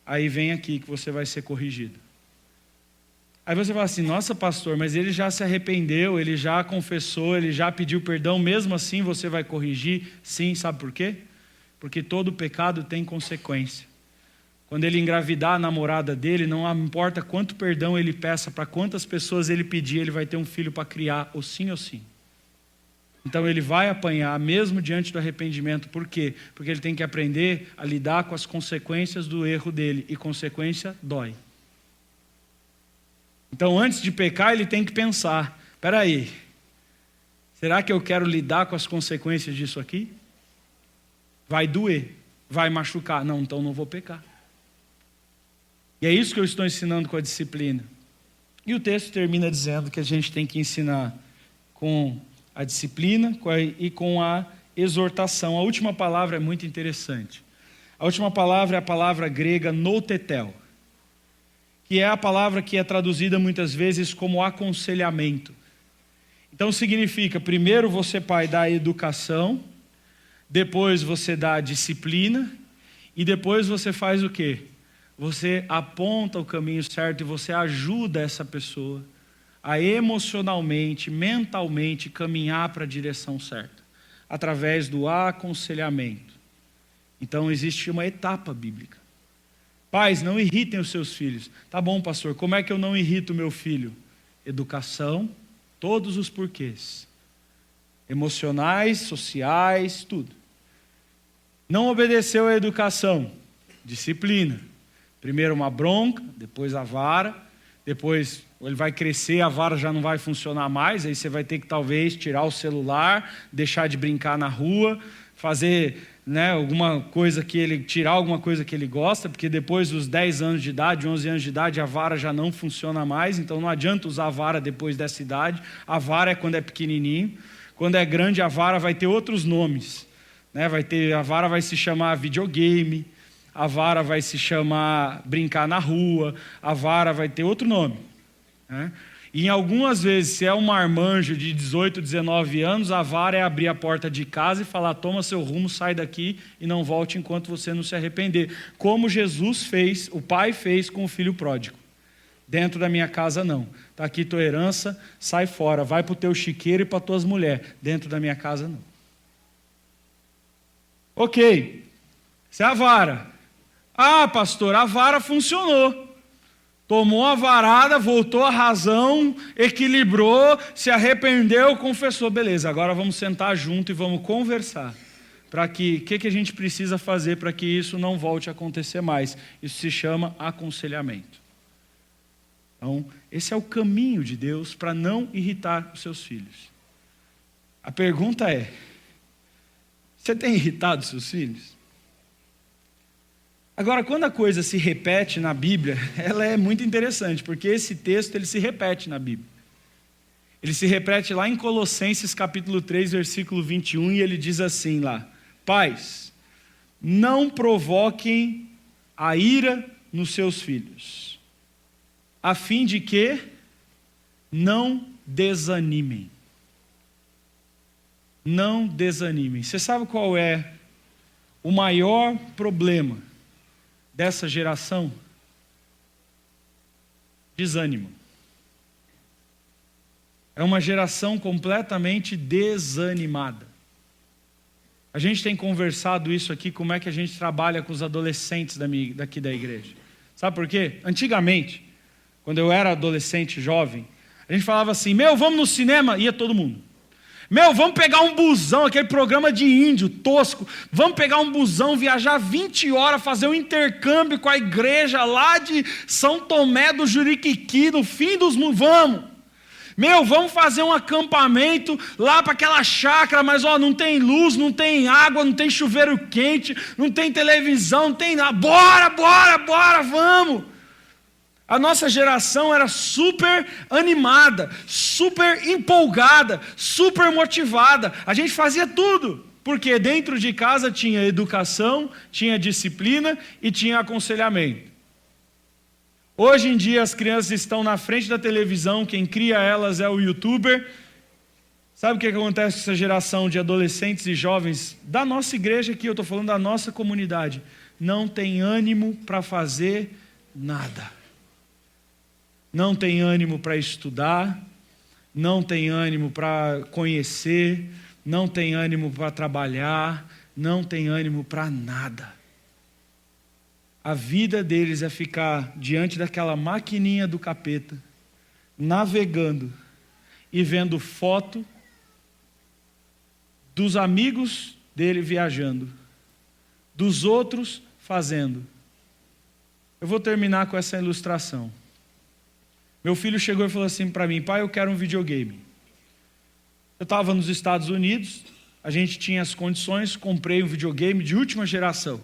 [SPEAKER 1] Aí vem aqui que você vai ser corrigido. Aí você fala assim, nossa pastor, mas ele já se arrependeu, ele já confessou, ele já pediu perdão, mesmo assim você vai corrigir? Sim, sabe por quê? Porque todo pecado tem consequência. Quando ele engravidar a namorada dele, não importa quanto perdão ele peça, para quantas pessoas ele pedir, ele vai ter um filho para criar, ou sim ou sim. Então ele vai apanhar, mesmo diante do arrependimento. Por quê? Porque ele tem que aprender a lidar com as consequências do erro dele, e consequência dói. Então antes de pecar, ele tem que pensar, espera aí, será que eu quero lidar com as consequências disso aqui? Vai doer, vai machucar. Não, então não vou pecar. E é isso que eu estou ensinando com a disciplina. E o texto termina dizendo que a gente tem que ensinar com a disciplina e com a exortação. A última palavra é muito interessante. A última palavra é a palavra grega noutetel, que é a palavra que é traduzida muitas vezes como aconselhamento. Então significa, primeiro você, pai, dá a educação, depois você dá a disciplina, e depois você faz o quê? Você aponta o caminho certo e você ajuda essa pessoa a emocionalmente, mentalmente caminhar para a direção certa, através do aconselhamento. Então existe uma etapa bíblica. Pais, não irritem os seus filhos. Tá bom, pastor, como é que eu não irrito o meu filho? Educação, todos os porquês. Emocionais, sociais, tudo. Não obedeceu à educação, disciplina. Primeiro uma bronca, depois a vara, depois ele vai crescer, a vara já não vai funcionar mais, aí você vai ter que talvez tirar o celular, deixar de brincar na rua, fazer alguma coisa tirar alguma coisa que ele gosta, porque depois dos 10 anos de idade, 11 anos de idade, a vara já não funciona mais, então não adianta usar a vara depois dessa idade. A vara é quando é pequenininho, quando é grande a vara vai ter outros nomes, a vara vai se chamar videogame, a vara vai se chamar brincar na rua, a vara vai ter outro nome. E em algumas vezes, se é um marmanjo de 18, 19 anos, a vara é abrir a porta de casa e falar: toma seu rumo, sai daqui e não volte enquanto você não se arrepender. Como Jesus fez, o pai fez com o filho pródigo. Dentro da minha casa não. Está aqui tua herança, sai fora, vai para o teu chiqueiro e para as tuas mulheres. Dentro da minha casa não. Ok, isso é a vara. Ah, pastor, a vara funcionou. Tomou a varada, voltou à razão, equilibrou, se arrependeu, confessou. Beleza, agora vamos sentar junto e vamos conversar. Para que a gente precisa fazer para que isso não volte a acontecer mais? Isso se chama aconselhamento. Então, esse é o caminho de Deus para não irritar os seus filhos. A pergunta é: você tem irritado os seus filhos? Agora, quando a coisa se repete na Bíblia, ela é muito interessante, porque esse texto ele se repete na Bíblia. Ele se repete lá em Colossenses capítulo 3, versículo 21, e ele diz assim lá: pais, não provoquem a ira nos seus filhos, a fim de que não desanimem. Não desanimem. Você sabe qual é o maior problema dessa geração? Desânimo. É uma geração completamente desanimada. A gente tem conversado isso aqui, como é que a gente trabalha com os adolescentes daqui da igreja. Sabe por quê? Antigamente, quando eu era adolescente, jovem, a gente falava assim: vamos no cinema, ia todo mundo. Vamos pegar um busão, aquele programa de índio, tosco. Vamos pegar um busão, viajar 20 horas, fazer um intercâmbio com a igreja lá de São Tomé do Juriquiqui, no fim dos mundos. Vamos fazer um acampamento lá para aquela chácara, mas não tem luz, não tem água, não tem chuveiro quente, não tem televisão, não tem nada. Bora, vamos! A nossa geração era super animada, super empolgada, super motivada. A gente fazia tudo, porque dentro de casa tinha educação, tinha disciplina e tinha aconselhamento. Hoje em dia as crianças estão na frente da televisão, quem cria elas é o youtuber. Sabe o que acontece com essa geração de adolescentes e jovens da nossa igreja aqui? Eu estou falando da nossa comunidade. Não tem ânimo para fazer nada. Não tem ânimo para estudar, não tem ânimo para conhecer, não tem ânimo para trabalhar, não tem ânimo para nada. A vida deles é ficar diante daquela maquininha do capeta, navegando e vendo foto dos amigos dele viajando, dos outros fazendo. Eu vou terminar com essa ilustração. Meu filho chegou e falou assim para mim: pai, eu quero um videogame. Eu estava nos Estados Unidos, a gente tinha as condições, comprei um videogame de última geração.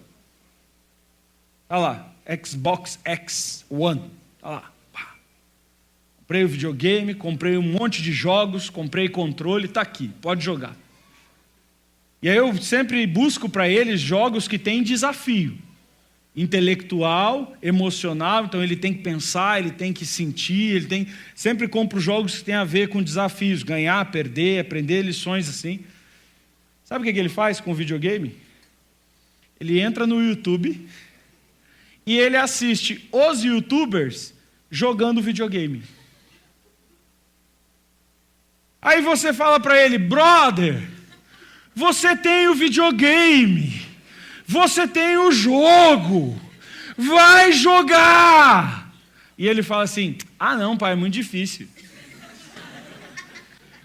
[SPEAKER 1] Está lá, Xbox X One, está lá. Comprei o videogame, comprei um monte de jogos, comprei controle, está aqui, pode jogar. E aí eu sempre busco para eles jogos que têm desafio. Intelectual, emocional, então ele tem que pensar, ele tem que sentir, sempre compro jogos que têm a ver com desafios, ganhar, perder, aprender lições assim. Sabe o que ele faz com o videogame? Ele entra no YouTube e ele assiste os youtubers jogando videogame. Aí você fala para ele: brother, você tem o videogame, você tem o jogo, vai jogar! E ele fala assim, não, pai, é muito difícil.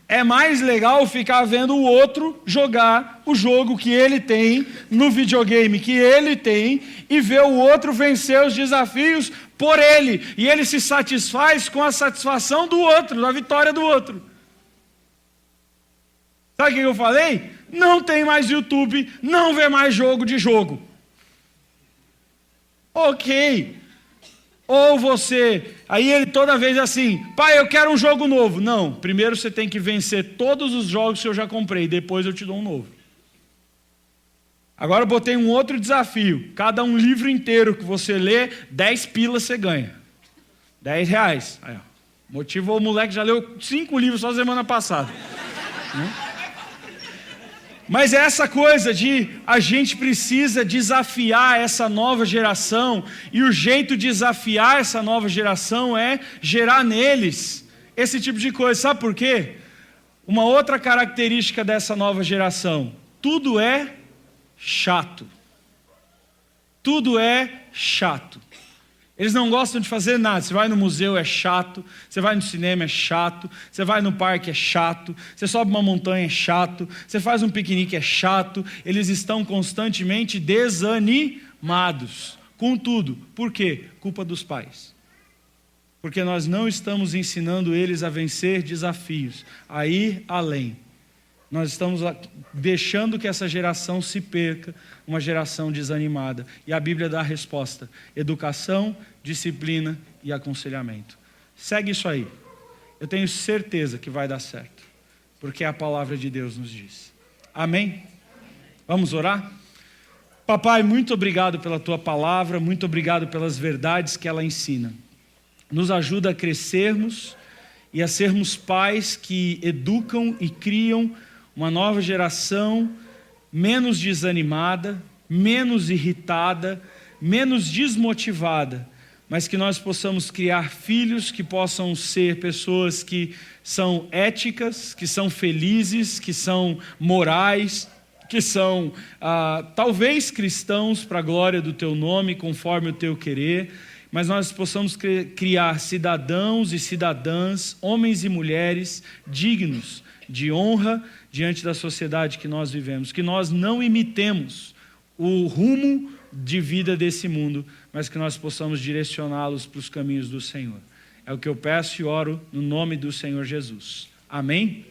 [SPEAKER 1] É mais legal ficar vendo o outro jogar o jogo que ele tem, no videogame que ele tem, e ver o outro vencer os desafios por ele. E ele se satisfaz com a satisfação do outro, da vitória do outro. Sabe o que eu falei? Não tem mais YouTube, não vê mais jogo de jogo. Ok. Ou você, aí ele toda vez assim, pai, eu quero um jogo novo. Não, primeiro você tem que vencer todos os jogos que eu já comprei, depois eu te dou um novo. Agora eu botei um outro desafio, cada um livro inteiro que você lê, 10 pilas você ganha. R$10. Aí, ó. Motivou o moleque, já leu 5 livros só semana passada. Mas é essa coisa de a gente precisa desafiar essa nova geração, e o jeito de desafiar essa nova geração é gerar neles esse tipo de coisa. Sabe por quê? Uma outra característica dessa nova geração, tudo é chato. Tudo é chato. Eles não gostam de fazer nada. Você vai no museu, é chato. Você vai no cinema, é chato. Você vai no parque, é chato. Você sobe uma montanha, é chato. Você faz um piquenique, é chato. Eles estão constantemente desanimados com tudo. Por quê? Culpa dos pais. Porque nós não estamos ensinando eles a vencer desafios, a ir além. Nós estamos deixando que essa geração se perca, uma geração desanimada. E a Bíblia dá a resposta: educação, disciplina e aconselhamento. Segue isso aí. Eu tenho certeza que vai dar certo, porque a palavra de Deus nos diz. Amém? Vamos orar? Papai, muito obrigado pela tua palavra, muito obrigado pelas verdades que ela ensina. Nos ajuda a crescermos e a sermos pais que educam e criam uma nova geração menos desanimada, menos irritada, menos desmotivada, mas que nós possamos criar filhos que possam ser pessoas que são éticas, que são felizes, que são morais, que são talvez cristãos para a glória do teu nome, conforme o teu querer, mas nós possamos criar cidadãos e cidadãs, homens e mulheres dignos de honra diante da sociedade que nós vivemos, que nós não imitemos o rumo de vida desse mundo, mas que nós possamos direcioná-los para os caminhos do Senhor. É o que eu peço e oro no nome do Senhor Jesus. Amém?